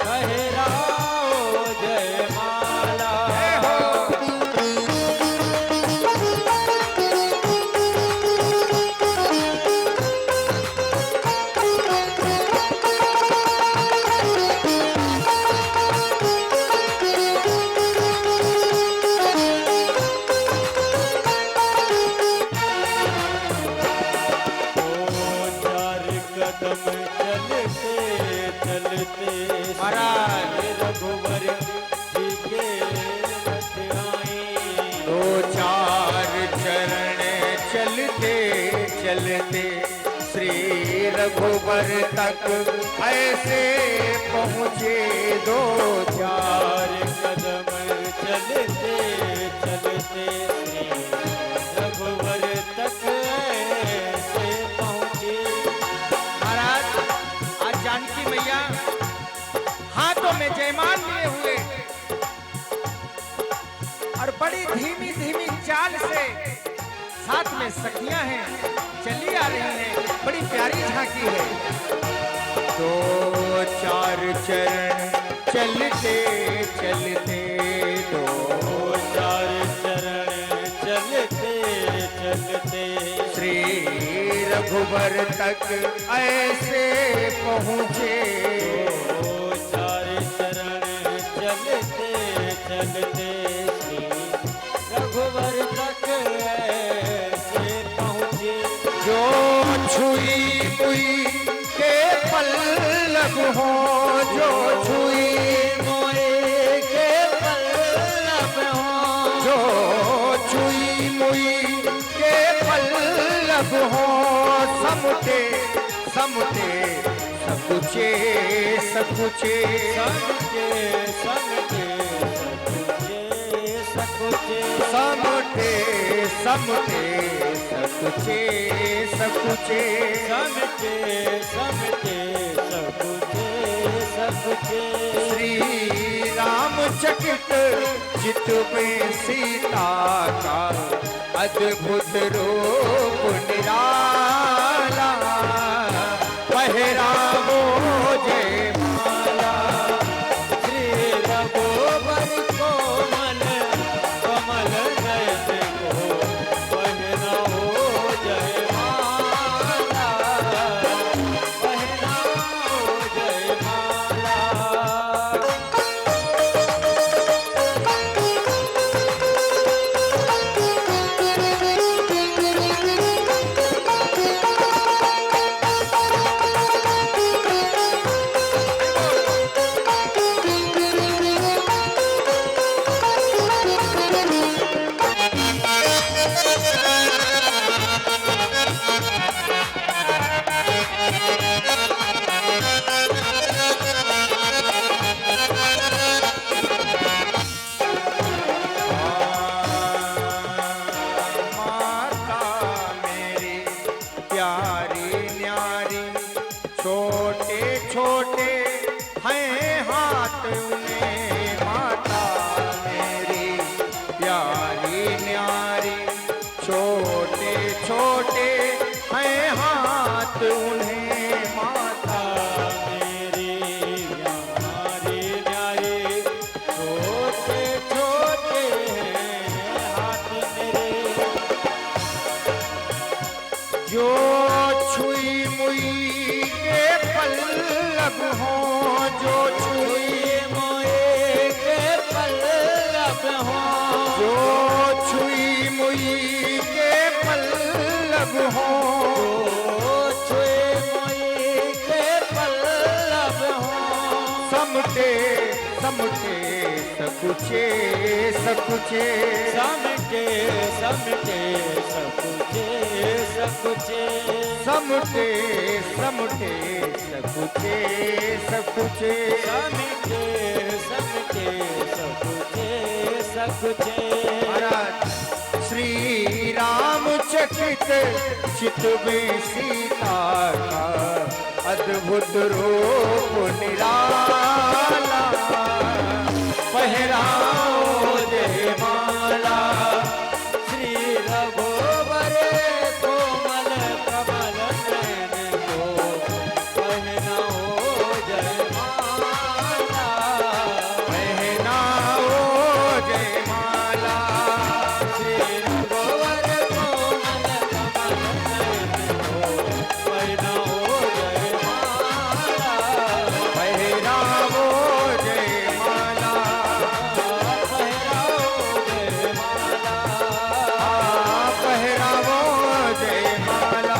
पहराओ जयमाला। चलते महाराज रघुवर जी के रथ आई। दो चार चरण चलते चलते श्री रघुबर तक ऐसे पहुँचे। दो चार चार कदम चलते चलते रघुवर तक ऐसे पहुँचे। महाराज आज जानकी मैया हाथों में जयमाल लिए हुए और बड़ी धीमी धीमी चाल से, साथ में सखियां हैं, चली आ रही हैं, बड़ी प्यारी झांकी है। दो चार चरण चलते चलते, दो चार चरण चलते चलते श्री रघुबर तक ऐसे पहुँचे। दो चार चरण चलते चलते श्री रघुवर तक ऐसे पहुँचे। जो छुई मुई के पल्लव हो, जो छुई मोए के पल्लव हो, जो छुई मुई के पल्लव हो, समुटे समुटे सकुचे सकुचे, सबके सबके सबके सकुचे समुटे समुटे सकुचे सकुचे समटे समटे सकुचे सकुचे श्री राम चकित चित में सीता का अद्भुत रूप निराला पहरावो जय माला श्री रघुवर कोमल कमल नयन को पहनाओ जयमाला पहनाओ जयमाला माता मेरी प्यारी न्यारी छोटे छोटे हैं हाथ उन्हें माता मेरी प्यारी न्यारी छोटे छोटे हैं हाथ उन्हें माता मेरी प्यारी न्यारी छोटे छोटे हैं हाथ मेरे जो छुई मुई के पल्लव हो जो छुई मोए के पल्लव हो जो छुई मुई के पल्लव हो छुए मोई के पल्लव हो समटे समटे सकुचे सकुचे समटे समटे सकुचे सकुचे समटे समटे सकुचे सकुचे समटे समटे सकुचे सकुचे महाराज श्री राम चकित चित में सीता का अद्भुत रूप निराला पहराओ जय माला श्री रघुवर कोमल कमल नयन को पहनाओ जयमाला पहनाओ जय माला श्री रघुवर कोमल कमल नयन को पहनाओ जयमाला पहराओ जय माला पहरावो जय माला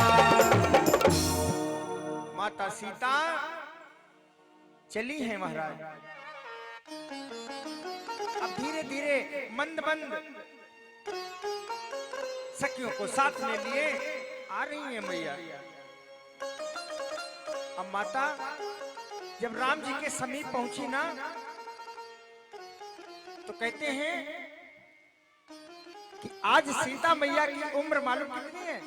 माता सीता चली है महाराज अब धीरे धीरे मंद मंद सखियों को साथ में लिए आ रही है मैया। अब माता जब राम जी के समीप पहुंची ना तो कहते हैं कि आज सीता मैया की उम्र मालूम कितनी है?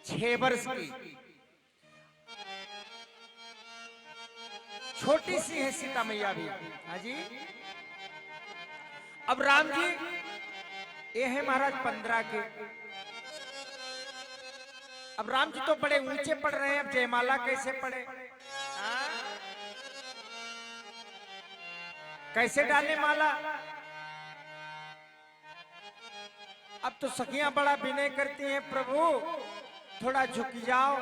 6 वर्ष की। छोटी सी है सीता मैया भी। हाँ जी। अब राम जी ये है महाराज 15 के। अब राम जी तो बड़े ऊंचे पड़ रहे हैं, अब जयमाला कैसे पड़े? हाँ? कैसे डाले माला? अब तो सखियां बड़ा विनय करती हैं, प्रभु थोड़ा झुक जाओ,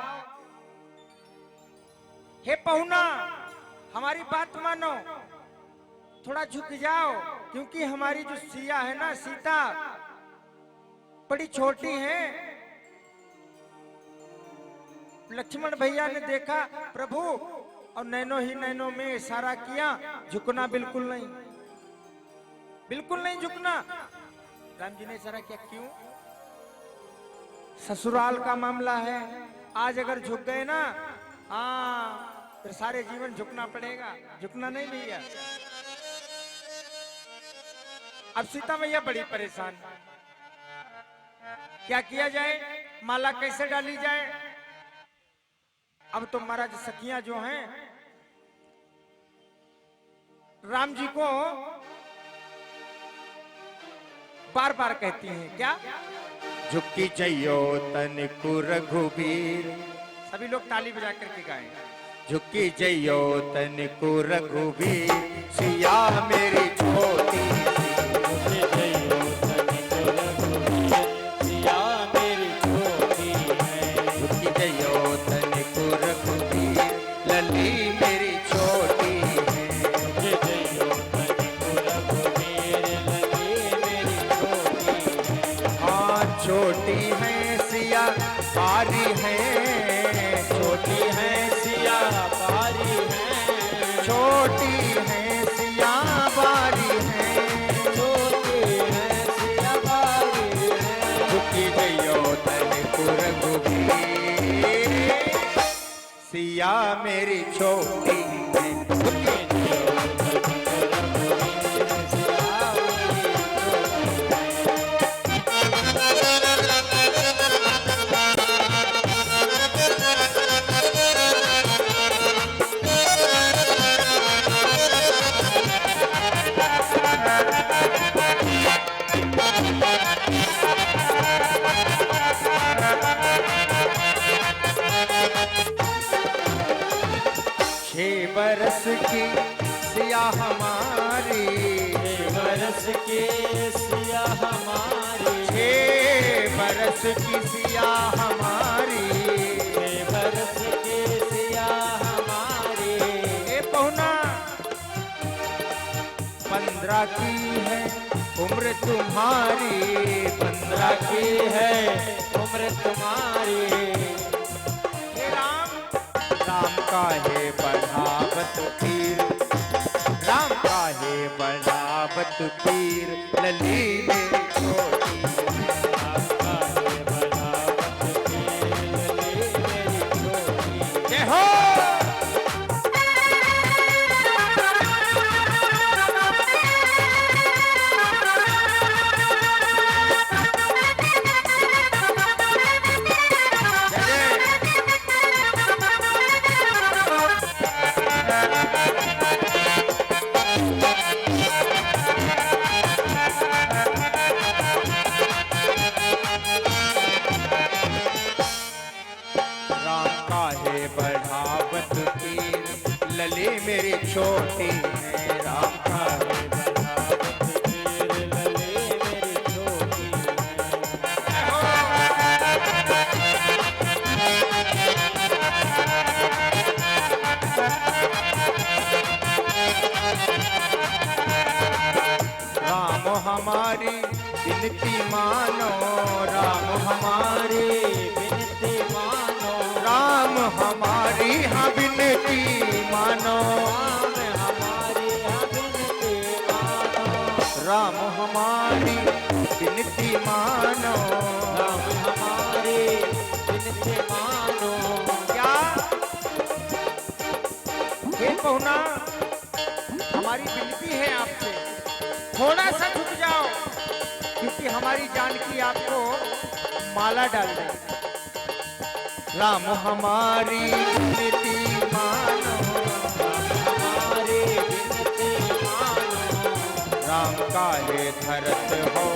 हे पहुना हमारी बात मानो, थोड़ा झुक जाओ, क्योंकि हमारी जो सिया है ना, सीता बड़ी छोटी है। लक्ष्मण भैया ने देखा प्रभु और नैनो ही नैनो में इशारा किया, झुकना बिल्कुल नहीं, बिल्कुल नहीं झुकना। राम जी ने इशारा किया, क्यों? ससुराल का मामला है, आज अगर झुक गए ना, हाँ फिर सारे जीवन झुकना पड़ेगा, झुकना नहीं भैया। अब सीता मैया बड़ी परेशान, क्या किया जाए, माला कैसे डाली जाए। अब तो महाराज सखियां जो हैं राम जी को बार बार कहती हैं, क्या, झुकी जयो तनिकु रघुबीर, सभी लोग ताली बजा करके गाएं। झुकी जयो तनिकु रघुबीर, सिया मेरी छोटी सी, सिया मेरी छोटी है। झुकी जयो तनिकु रघुबीर, लली मेरी छोटी है। हाँ छोटी है सिया बारी है, छोटी है सिया बारी है, छोटी है सिया बारी है, छोटी है सिया बारी है। झुकी जयो तनिकु रघुबीर, सिया मेरी छोटी है। झुकी बरस की सिया हमारी, बरस के सिया हमारी, 6 बरस की सिया हमारी, बरस के सिया हमारी। ए पहुना 15 की है उम्र तुम्हारी, 15 की है उम्र तुम्हारी। हे राम, राम का है बढ़ावत पीर, राम का है बढ़ावत पीर, लली मेरी छोटी, राम का है बढ़ावत पीर, लली मेरी छोटी। जय हो। बढ़ावत पीर, लली मेरी छोटी है। राम का है बढ़ावत पीर, लली मेरी छोटी है। राम हमारी विनती मानो, राम हमारी विनती मानो, राम हमारी हाँ विनती मानो, राम हमारी विनती मानो, राम हमारी विनती मानो, राम हमारी विनती मानो। क्या हे पहुना, हमारी विनती है आपसे, थोड़ा सा झुक जाओ, क्योंकि हमारी जानकी आपको माला डाल देगी। राम हमारी विनती मानो, राम हमारी विनती मानो, राम का है धरत हो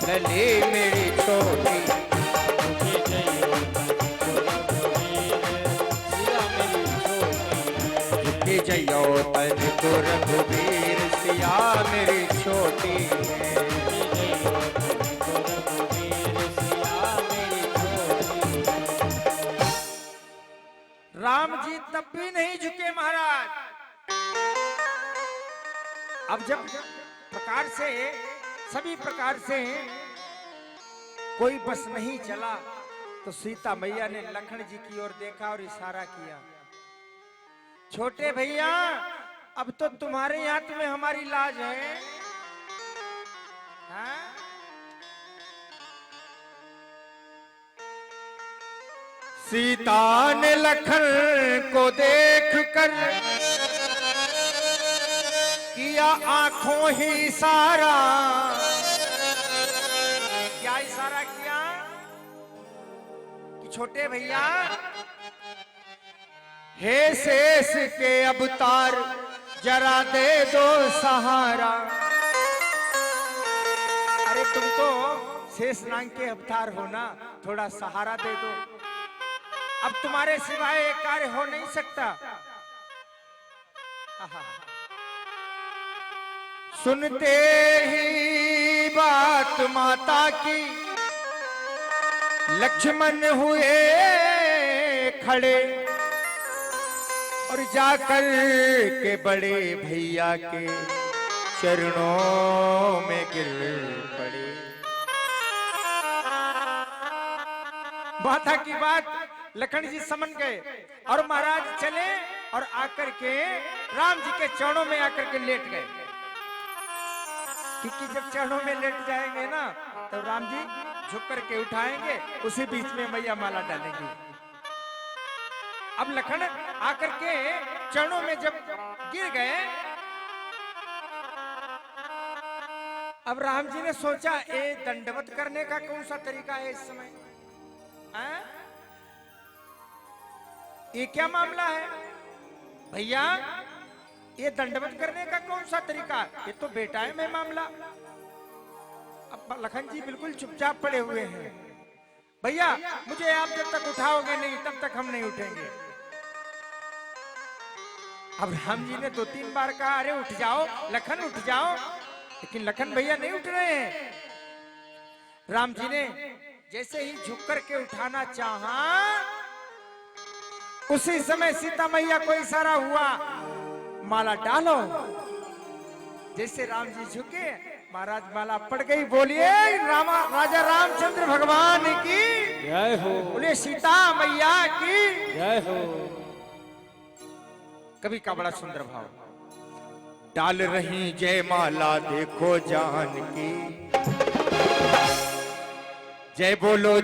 लली मेरी छोटी, झुकी जयो तनिकु रघुबीर, सिया मेरी छोटी है। झुकी जयो तनिकु रघुबीर, सिया मेरी छोटी है। राम जी तब भी नहीं झुके महाराज। अब जब प्रकार से सभी प्रकार से कोई बस नहीं चला, तो सीता मैया ने लखन जी की ओर देखा और इशारा किया, छोटे भैया अब तो तुम्हारे हाथ में हमारी लाज है। हाँ? सीता ने लखन को देख कर की किया आंखों ही इशारा। क्या इशारा किया कि छोटे भैया हे शेष के अवतार जरा दे दो सहारा। अरे तुम तो शेष नाग के अवतार हो ना, थोड़ा सहारा दे दो। अब तुम्हारे सिवाय एक कार्य हो नहीं सकता। सुनते ही बात माता की लक्ष्मण हुए खड़े और जाकर के बड़े भैया के चरणों में गिर पड़े। माता की बात लखन जी समझ गए और महाराज चले और आकर के राम जी के चरणों में आकर के लेट गए। क्योंकि जब चरणों में लेट जाएंगे ना तो राम जी झुक करके उठाएंगे, उसी बीच में मैया माला डालेंगी। अब लखन आकर के चरणों में जब गिर गए, अब राम जी ने सोचा ये दंडवत करने का कौन सा तरीका है इस समय? ये क्या मामला है भैया? ये दंडवत करने का कौन सा तरीका? ये तो बेटा है मैं मामला। अब लखन जी बिल्कुल चुपचाप पड़े हुए हैं। भैया मुझे आप जब तक उठाओगे नहीं तब तक हम नहीं उठेंगे। अब राम जी ने 2-3 बार कहा अरे उठ जाओ लखन उठ जाओ, लेकिन लखन भैया नहीं उठ रहे हैं। राम जी ने जैसे ही झुक करके उठाना चाहा, उसी समय सीता मैया को इशारा हुआ माला डालो। जैसे राम जी झुके महाराज माला पड़ गई। बोलिए राजा रामचंद्र भगवान की जय हो। बोलिए सीता मैया की जय हो। कवि का बड़ा सुंदर भाव। डाल रही जय माला देखो जान की, जय बोलो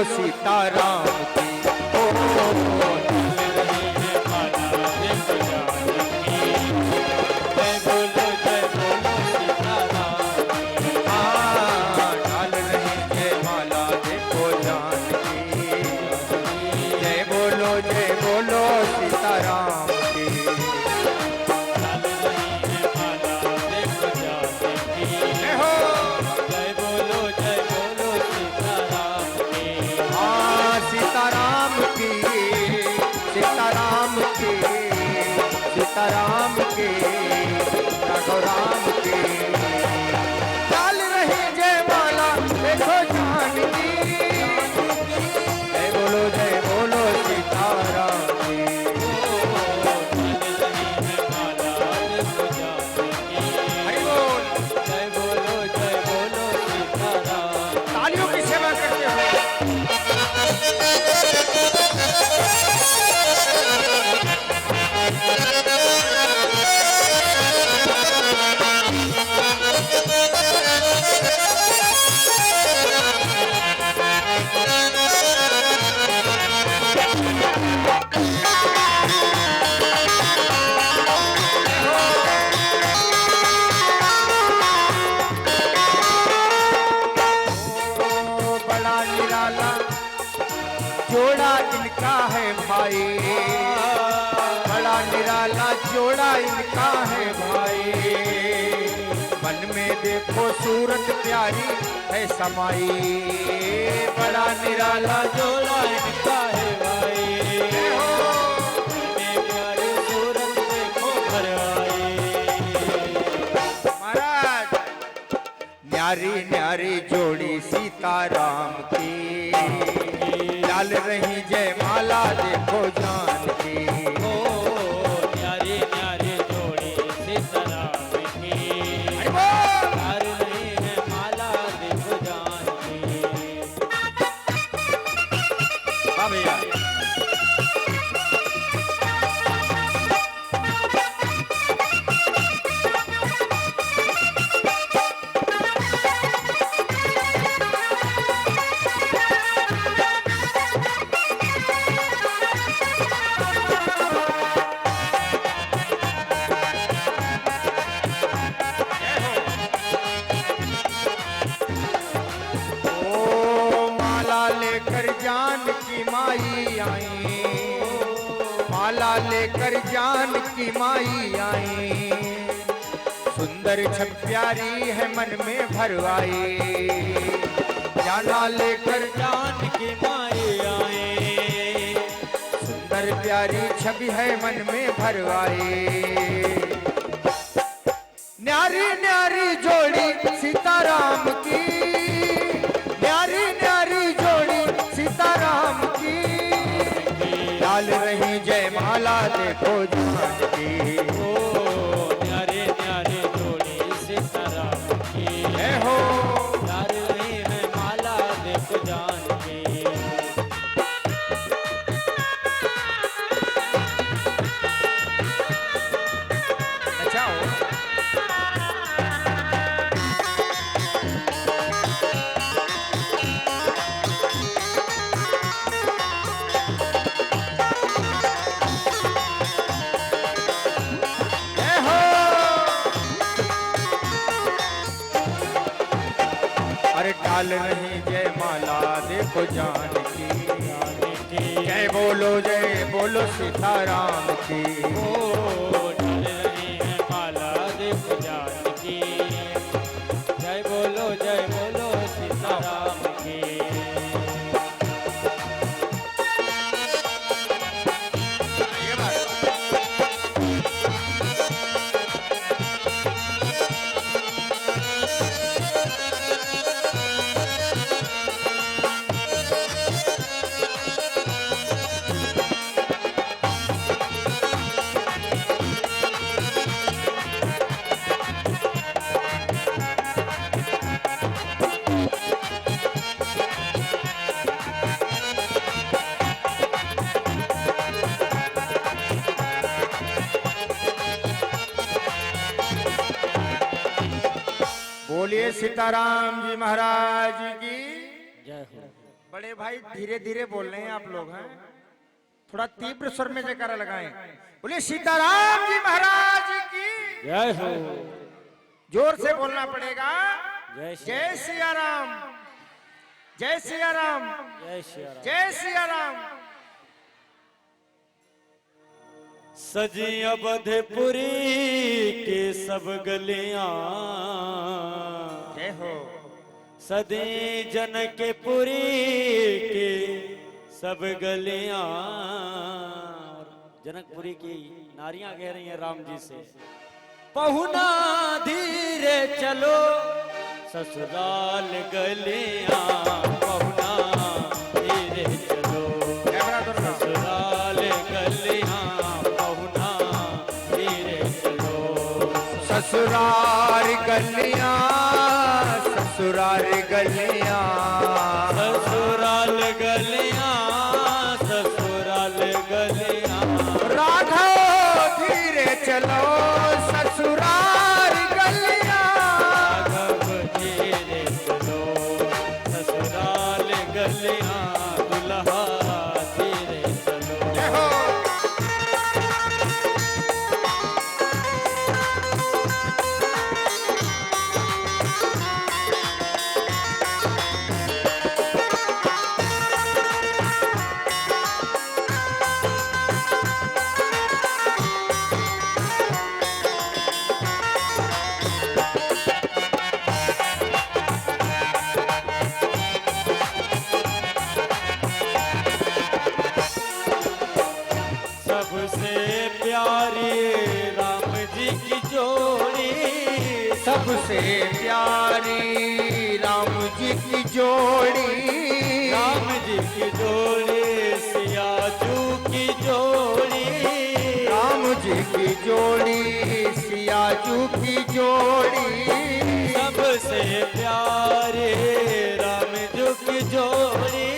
सीताराम की। सीताराम के राघव राम के डाल रही जय माला देखो जान की, जय बोलो सीताराम की। हरि बोल। जय बोलो सीताराम। तालियों की सेवा करते हुए जोड़ा इनका है भाई, बड़ा निराला जोड़ा इनका है भाई। मन में देखो सूरत प्यारी है समाई, बड़ा निराला जोड़ा इनका है भाई। प्यारी सूरत देखो घर आई। महाराज न्यारी न्यारी जोड़ी सीताराम की, डाल रही जय माला देखो जान की। न्यारी न्यारी जोड़ी सीताराम की, डाल रही है माला देखो जान की। वाह भैया। की माई आई, माला लेकर जान की माई आई, सुंदर छप प्यारी है मन में भरवाई, जाना लेकर जान की माई आए, सुंदर प्यारी छवि है मन में भरवाई। न्यारी न्यारी जोड़ी सीताराम की, न्यारी न्यारी जोड़ी सीताराम की, डाल रही जयमाला देखो जानकी। ओ न्यारे न्यारे जोड़ी सीताराम की, है हो डाल रही है माला देखो जानकी। अच्छा हो। है हो। अरे डाल रही जय माला देखो जानकी, जय बोलो सीताराम की। ओ डाल रही है माला देखो जानकी, जय बोलो सीताराम की। ये बात। बोलिए सीताराम जी महाराज की। जय हो। बड़े भाई धीरे धीरे बोल रहे हैं आप लोग हैं, थोड़ा तीव्र स्वर में जयकारा लगाएं। बोलिए सीताराम जी महाराज की। जय हो। जोर से बोलना पड़ेगा। जय श्री जय सिया राम, जय सिया राम, जय श्री राम। जय सिया राम। सजी अवधपुरी के सब गलियां, जय हो। सदी जनकपुरी के सब गलियां। जनकपुरी की नारियां कह रही हैं राम जी से, पहुना धीरे चलो ससुराल गलियां, पहुना धीरे चलो कैमरा दुर्गा। ससुराल गलियां, पहुना धीरे चलो। ससुरार गलियां, ससुरार गलियां, ससुराल गलियां, ससुराल गलियां। राघव धीरे चलो ससुरार गलियां। राघव धीरे चलो ससुराल गलियां, दुल्हा धीरे चलो। जय हो। सबसे प्यारी राम जी की जोड़ी, सबसे प्यारी राम जी की जोड़ी, राम जी की जोड़ी, सियाजू की जोड़ी, राम जी की जोड़ी, सियाजू की जोड़ी। सबसे प्यारे राम जी की जोड़ी,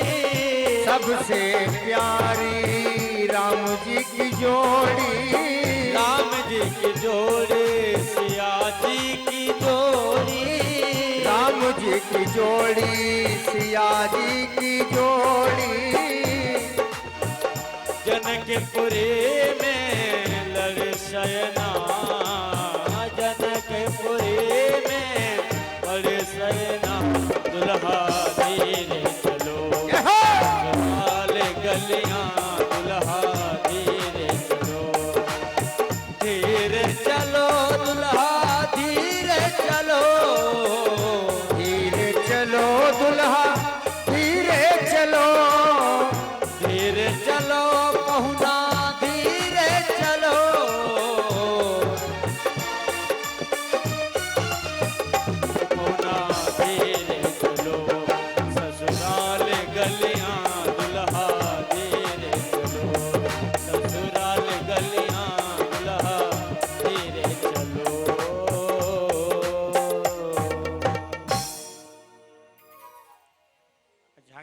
सबसे प्यारी राम जी की जोड़ी, राम जी की जोड़ी, सिया जी की जोड़ी, राम जी की जोड़ी, सिया जी की जोड़ी। जनकपुरी में लड़ शयना, जनकपुरी में लड़ शयना, दुल्हा धीरे चलो ससुराल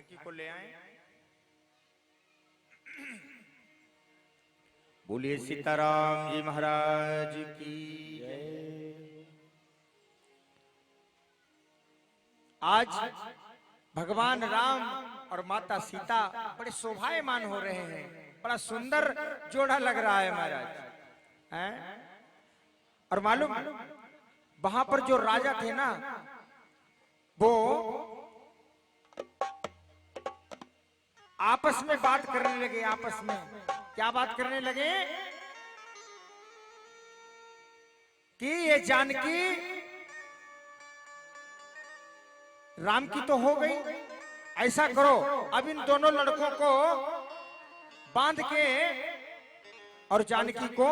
झांकी को ले आए। बोलिए सीताराम जी महाराज की जय। आज भगवान राम और माता सीता बड़े शोभायमान हो रहे हैं, बड़ा सुंदर जोड़ा लग रहा है महाराज हैं? और मालूम वहां पर जो राजा थे ना, वो आपस में बात करने लगे। आपस में क्या बात करने लगे कि ये जानकी राम की तो हो गई, ऐसा करो अब इन दोनों लड़कों को बांध के और जानकी को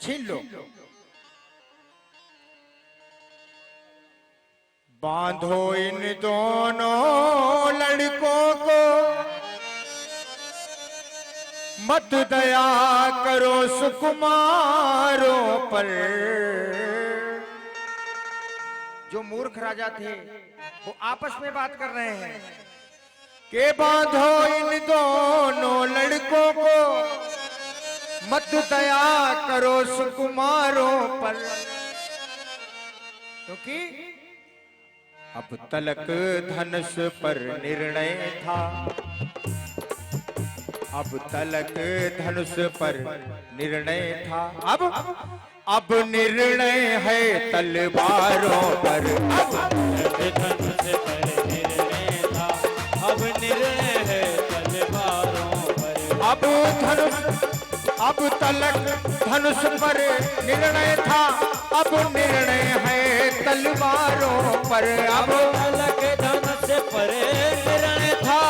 छीन लो। बांधो इन दोनों लड़कों को, मत दया करो सुकुमारों पर। जो मूर्ख राजा थे वो आपस में बात कर रहे हैं कि बांधो इन दोनों लड़कों को, मत दया करो सुकुमारों पर। क्योंकि अब तलक धनुष पर निर्णय था, अब तलक धनुष पर निर्णय था। अब निर्णय है तलवारों पर। धनुष पर निर्णय था, अब निर्णय है तलवारों पर। अब तलक धनुष पर निर्णय था, अब निर्णय है तलवारों पर। अब तलक धनुष पर निर्णय था,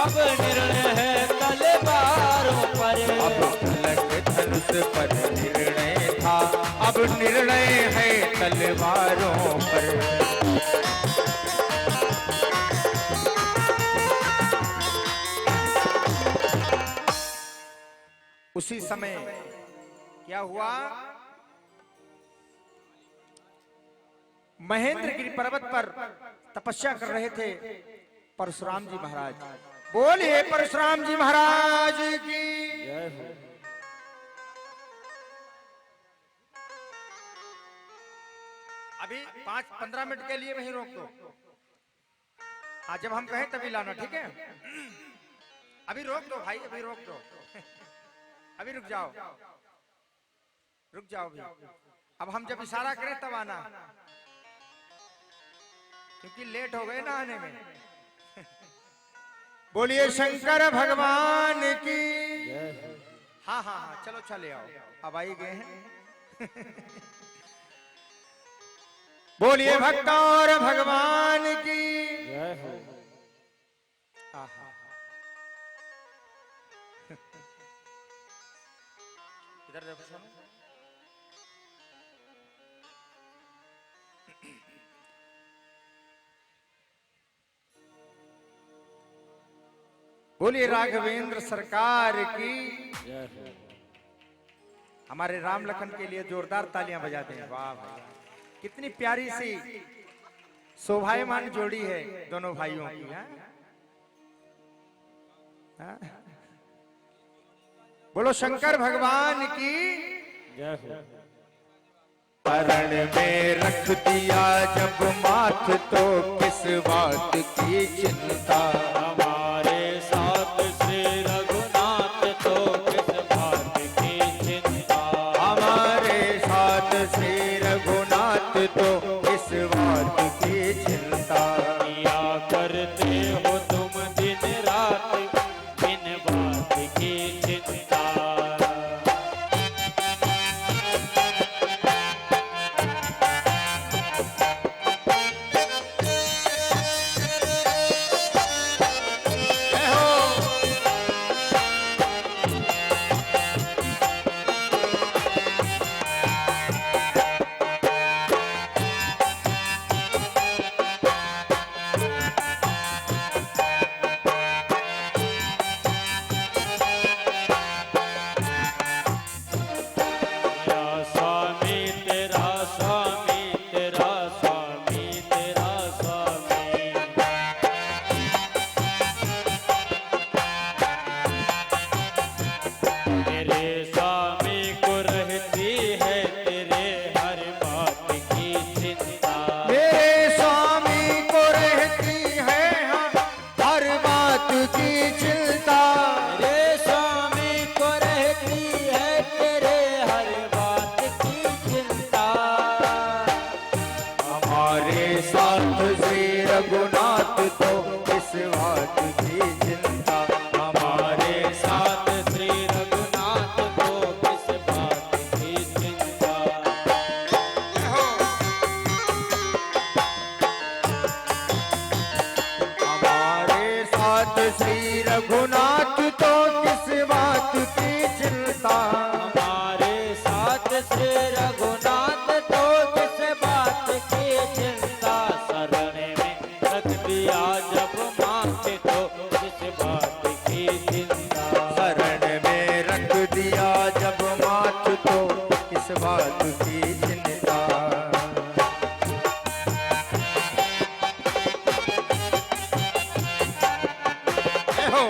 अब निर्णय है तलवारों पर। अब तलक धनुष पर निर्णय था, अब निर्णय है तलवारों पर। उसी समय क्या हुआ, महेंद्रगिरी पर्वत पर तपस्या कर रहे थे परशुराम जी महाराज। बोलिए परशुराम जी महाराज की जय हो। अभी 5-15 मिनट के लिए वहीं रोक दो। आज जब हम कहें तभी लाना, ठीक है? अभी रोक दो भाई, अभी रोक दो। अभी रुक जाओ, रुक जाओ अभी। अब हम जब इशारा करें तब आना, क्योंकि लेट हो गए ना आने में। बोलिए शंकर भगवान की। हाँ हाँ हाँ, चलो चले आओ, अब आई गए हैं। बोलिए भक्त और भगवान की। जय हो। आहा। इधर देखो सुनो। बोलिए राघवेंद्र सरकार की। जय हो। हमारे राम लखन के लिए जोरदार तालियां बजाते हैं। वाह भाई, कितनी प्यारी सी शोभायमान जोड़ी है दोनों भाइयों की। हाँ? हाँ? बोलो शंकर भगवान की। जय हो। परण में रख दिया जब माथ, तो किस बात की चिंता। हमारे साथ श्री रघुनाथ, तो किस बात की चिंता। हमारे साथ श्री रघुनाथ, तो किस बात की चिंता। किया करते हो तुम दिन रात, बिन बात की चिंता। हमारे साथ श्री रघुनाथ तो इस बात की चिंता। हमारे साथ श्री रघुनाथ को किस बात की चिंता। हमारे साथ श्री रघुनाथ तो किस बात की चिंता। हमारे साथ श्री रघुनाथ तो किस बात की चिंता। शरण में रख दिया जब माथे तो किस बात की चिंता। शरण में रख दिया जब माथ तो किस बात की चिंता। हो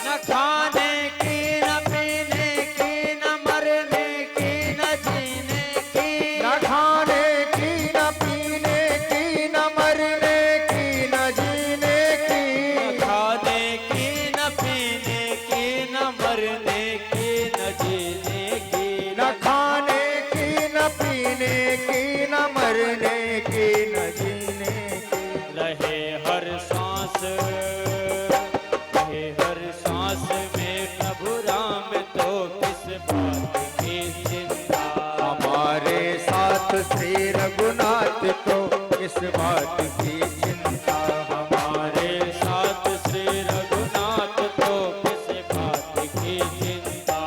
न खाने की न पीने की न मरने की न जीने की। न खाने की न पीने की न मरने की न जीने की। न खाने की न पीने की न मरने की न जीने की। न खाने की न पीने की न मरने की न जीने की। रहे हर सांस में प्रभु राम तो किस बात की चिंता। हमारे साथ श्री रघुनाथ तो इस बात की चिंता। हमारे साथ श्री रघुनाथ तो किस बात की चिंता।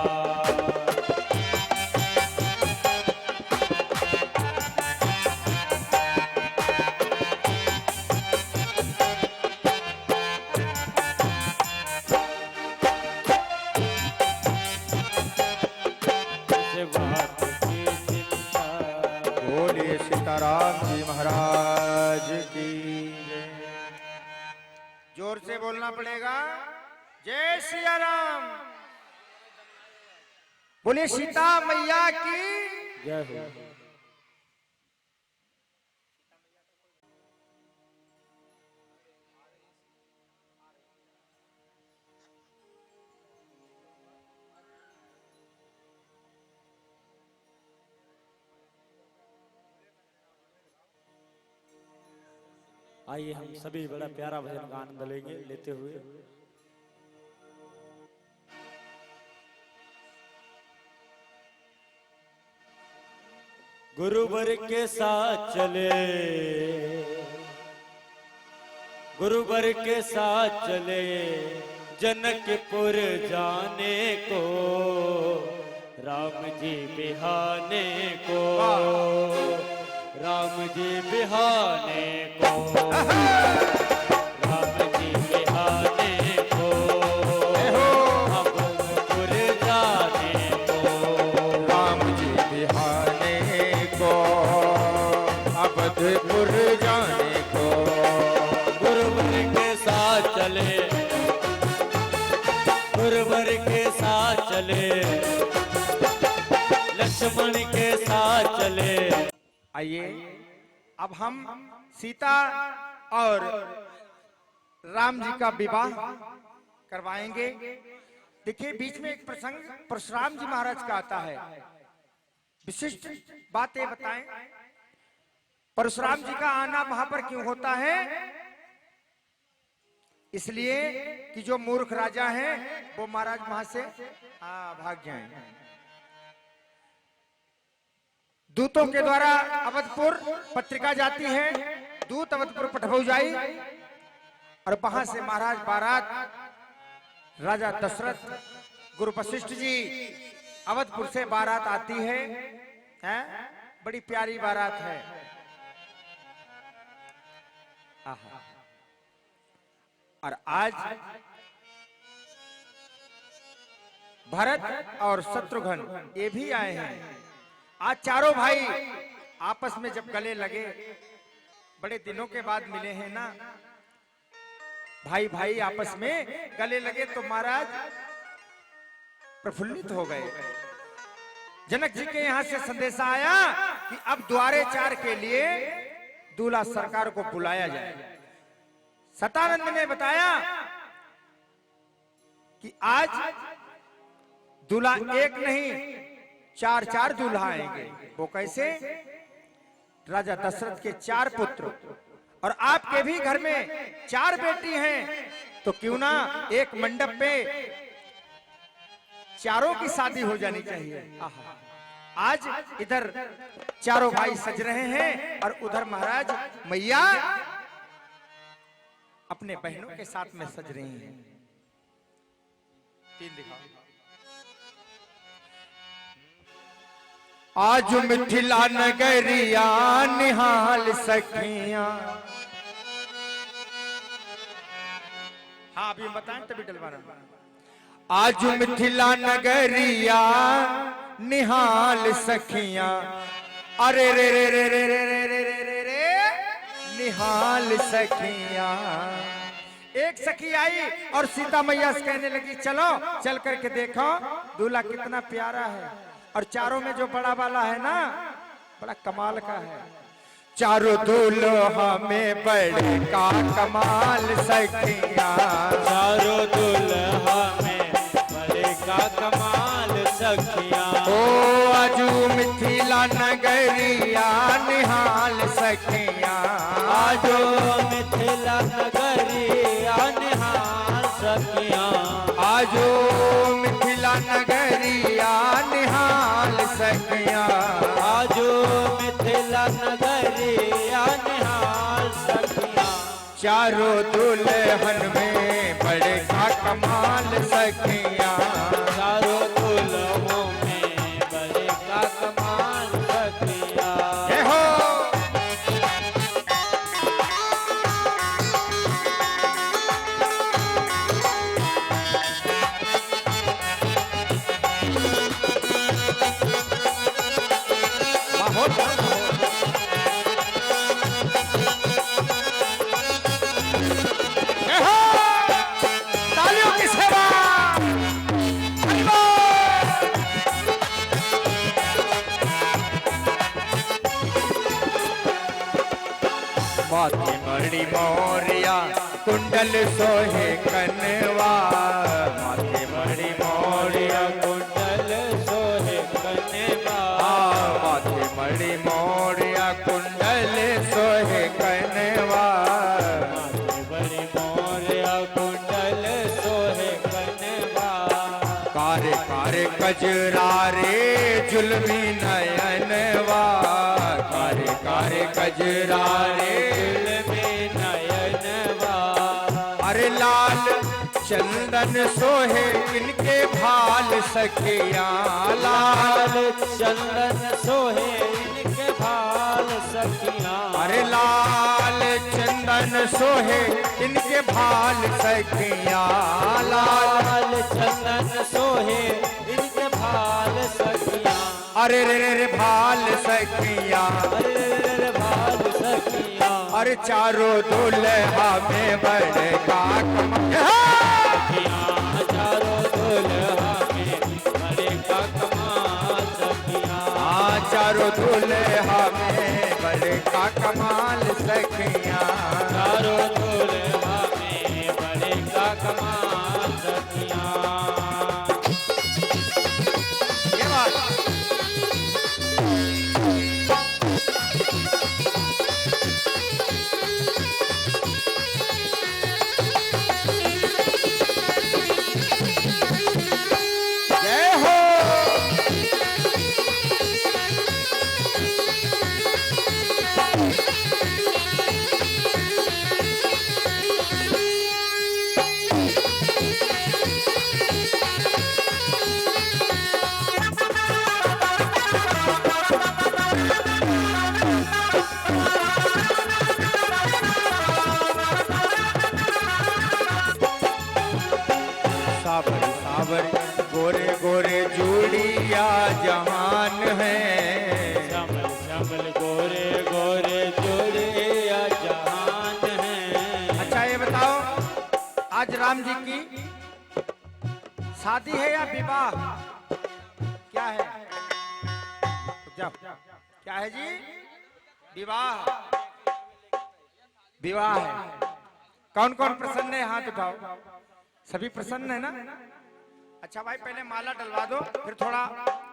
किस बात की चिंता। बोलिए सीताराम जी महाराज की जय। जोर से बोलना पड़ेगा। जय सिया राम। बोलिए सीता मैया की। जय हो। आइए हम सभी बड़ा प्यारा भजन का आनंद लेते हुए गुरुवर के साथ चले। गुरुवर के साथ चले जनकपुर जाने को। राम जी बिहाने को। राम जी बिहाने को। राम जी बिहाने को। अवधपुर जाने को। राम जी बिहाने को अवधपुर जाने को। गुरुवर के साथ चले। गुरुवर के साथ चले। लक्ष्मण के साथ चले। आइए अब हम सीता और राम जी का विवाह करवाएंगे। देखिए बीच में एक प्रसंग परशुराम जी महाराज का आता है। विशिष्ट बातें बताएं। परशुराम जी का आना वहां पर क्यों होता है? इसलिए कि जो मूर्ख राजा हैं वो महाराज वहां से भाग जाएं। दूतों के द्वारा अवधपुर पत्रिका जाती है। दूत अवधपुर पठभऊ जाई और वहां से महाराज बारात राजा दशरथ गुरु वशिष्ठ जी अवधपुर से बारात आती है। बड़ी प्यारी बारात है। आहा। और आज भरत और शत्रुघ्न ये भी आए हैं। आज चारों भाई आपस में जब गले लगे, बड़े दिनों के बाद मिले हैं ना, भाई भाई आपस में गले लगे तो महाराज प्रफुल्लित हो गए। जनक जी के यहां से संदेशा आया कि अब द्वारे चार के लिए दूल्हा सरकार को बुलाया जाए। सतानंद ने बताया कि आज दूल्हा एक नहीं, चार चार दूल्हा आएंगे। वो कैसे? राजा दशरथ के 4 पुत्र और आपके भी घर में 4 बेटी हैं, तो क्यों ना एक मंडप पे चारों की शादी हो जानी चाहिए। आहा। आज इधर चारों भाई सज रहे हैं और उधर महाराज मैया अपने बहनों के साथ में सज रही हैं। 3 दिखाओ। आज मिथिला नगरिया निहाल सखियां। हाँ अभी बताएं तभी डलवाना। आज मिथिला नगरिया निहाल सखियां। अरे रे रे रे रे रे रे रे रे रे रे निहाल सखियां। एक सखी आई और सीता मैया से कहने लगी चलो चल करके देखो दूल्हा कितना प्यारा है। और चारों में जो बड़ा वाला है ना, बड़ा कमाल का है। चारों दूल्हा में बड़े का कमाल सखियां। चारों दुल्हा में बड़े का कमाल सखियां। ओ आजू मिथिला नगरिया निहाल सखियां। आजो मिथिला नगरिया निहाल सखियां। आजो मिथिला नगरिया निहाल सखियां। आजो मिथिला नगरिया निहाल सखियां। चारों दुल्हन में बड़े का कमाल सखियां। चारों दुल्हों में बड़े का कमाल सखियां। हे हो तालियों की सेवा। माथे मणि मोरिया कुंडल सोहे कनवा। माथे मणि मोरिया कुंडल सोहे कनवा। माथे मणि मोरिया कुंडल सोहे कनवा। माथे बड़ी मोरिया कुंडल सोहे कनवा। कारे कारे कजरा रे जुल्मी नयनवा। कारे कारे कजरा रे जुल्मी नयनवा। अरे लाल चंदन सोहे इनके भाल सखियां। लाल चंदन सोहे इनके भाल सखियां। अरे लाल चंदन सोहे इनके भाल सखियां। लाल चंदन सोहे इनके भाल सखियां। अरे रे रे रे भाल सखियां। अरे भाल सखियां। अरे चारों दुल्हा में बड़े का सखियां। चारों दुल्हा में बड़े का कमाल सखियां। चारों दुल्हा में बड़े का कमाल सखियां। चारों दुल्हा में बड़े का कमाल सखियां। ये बात जय हो। सावर सावर गोरे गोरे जूड़िया जहान है। श्यामल श्यामल गोरे गोरे जोड़िया जहान है। अच्छा ये बताओ आज राम जी की शादी है या विवाह? क्या है? रुक जाओ। क्या है जी? विवाह। विवाह है। कौन कौन प्रसन्न है? हाथ उठाओ। सभी प्रसन्न है ना? अच्छा भाई पहले माला डलवा दो, फिर थोड़ा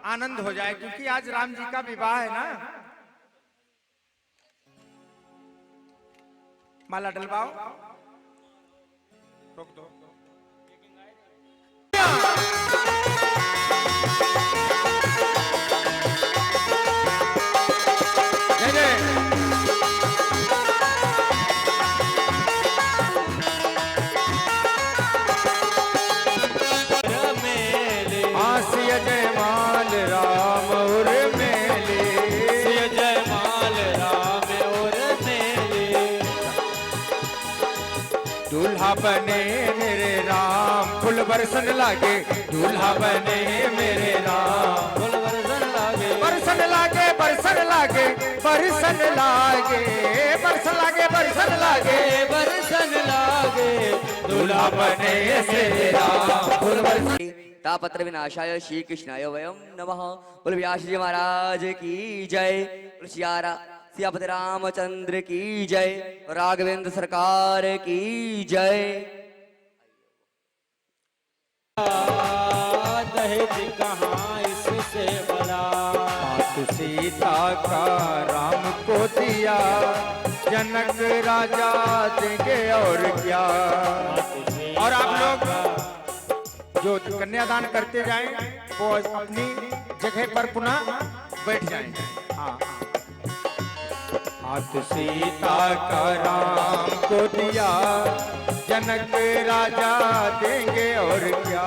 आनंद हो जाए, क्योंकि आज राम जी का विवाह है ना। माला डलवाओ, रोक दो। जय जय। सिय जयमाल राम और मेले, सिय जयमाल राम और मेले। दूल्हा बने मेरे राम, फूल बरसन लागे, दूल्हा बने मेरे राम, फूल बरसन लागे, बरसन लागे, बरसन लागे, बरसन लागे, बरसन लागे, बरसन लागे, बरसन लागे। दूल्हा बने मेरे राम, फूल बरसन। तापत्र विनाशाय श्री कृष्णाय वयम नमः। बोल व्यास जी महाराज की जय। बोल सियापति रामचंद्र की जय। राघवेंद्र सरकार की जय। दहेज कहाँ इससे बड़ा, हाथ सीता का राम को दिया, जनक राजा देंगे और क्या। और आप लोग जो कन्यादान करते जाएं वो अपनी जगह पर पुनः बैठ जाएं। हाँ, हाथ सीता का राम को दिया, जनक राजा देंगे और क्या।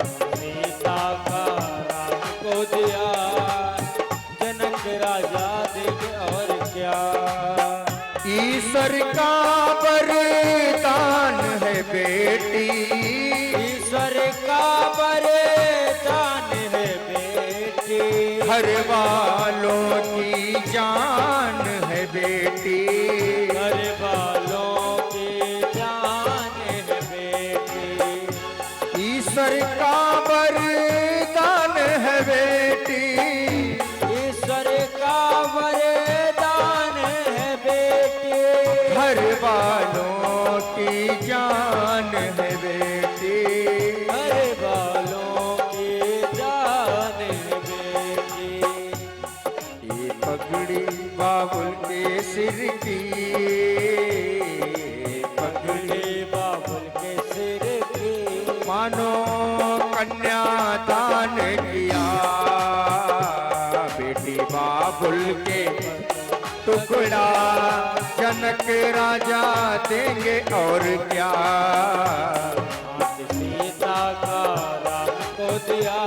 सीता का राम को दिया, जनक राजा देंगे और क्या। ईश्वर का वरदान है बेटी, ईश्वर का वरदान है बेटी। घर वालों की जान है बेटी, घर वालों की जान है बेटी। ईश्वर का वरदान है बेटी, ईश्वर का वरदान है बेटी। घर वालों की जान है बेटी। घर वालों की जान है बेटी। ये पगड़ी बाबुल के सिर की, पगड़ी बाबुल के सिर की, मानो कन्यादान किया, बेटी बाबुल के टुकड़ा, जनक राजा देंगे और क्या। सीता का राम को दिया,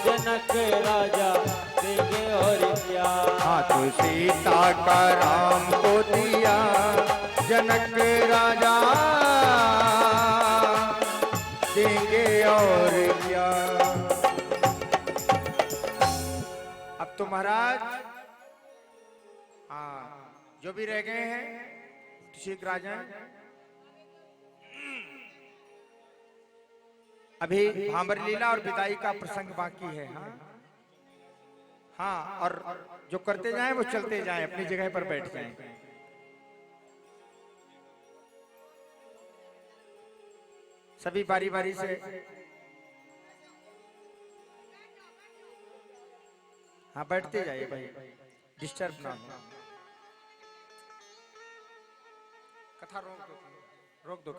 जनक राजा देंगे और क्या। हाथ सीता का राम को दिया, जनक राजा देंगे और क्या। अब तो महाराज हाँ जो भी रह गए हैं शीघ्र आ जाएं। अभी भांबर लीला और विदाई का प्रसंग बाकी है। हाँ हाँ, और जो करते जाएं वो चलते जाएं, अपनी जगह पर बैठ जाएं। सभी बारी बारी से हाँ बैठते जाइए भाई, डिस्टर्ब ना हो। कथा रोक दो, रोक दो।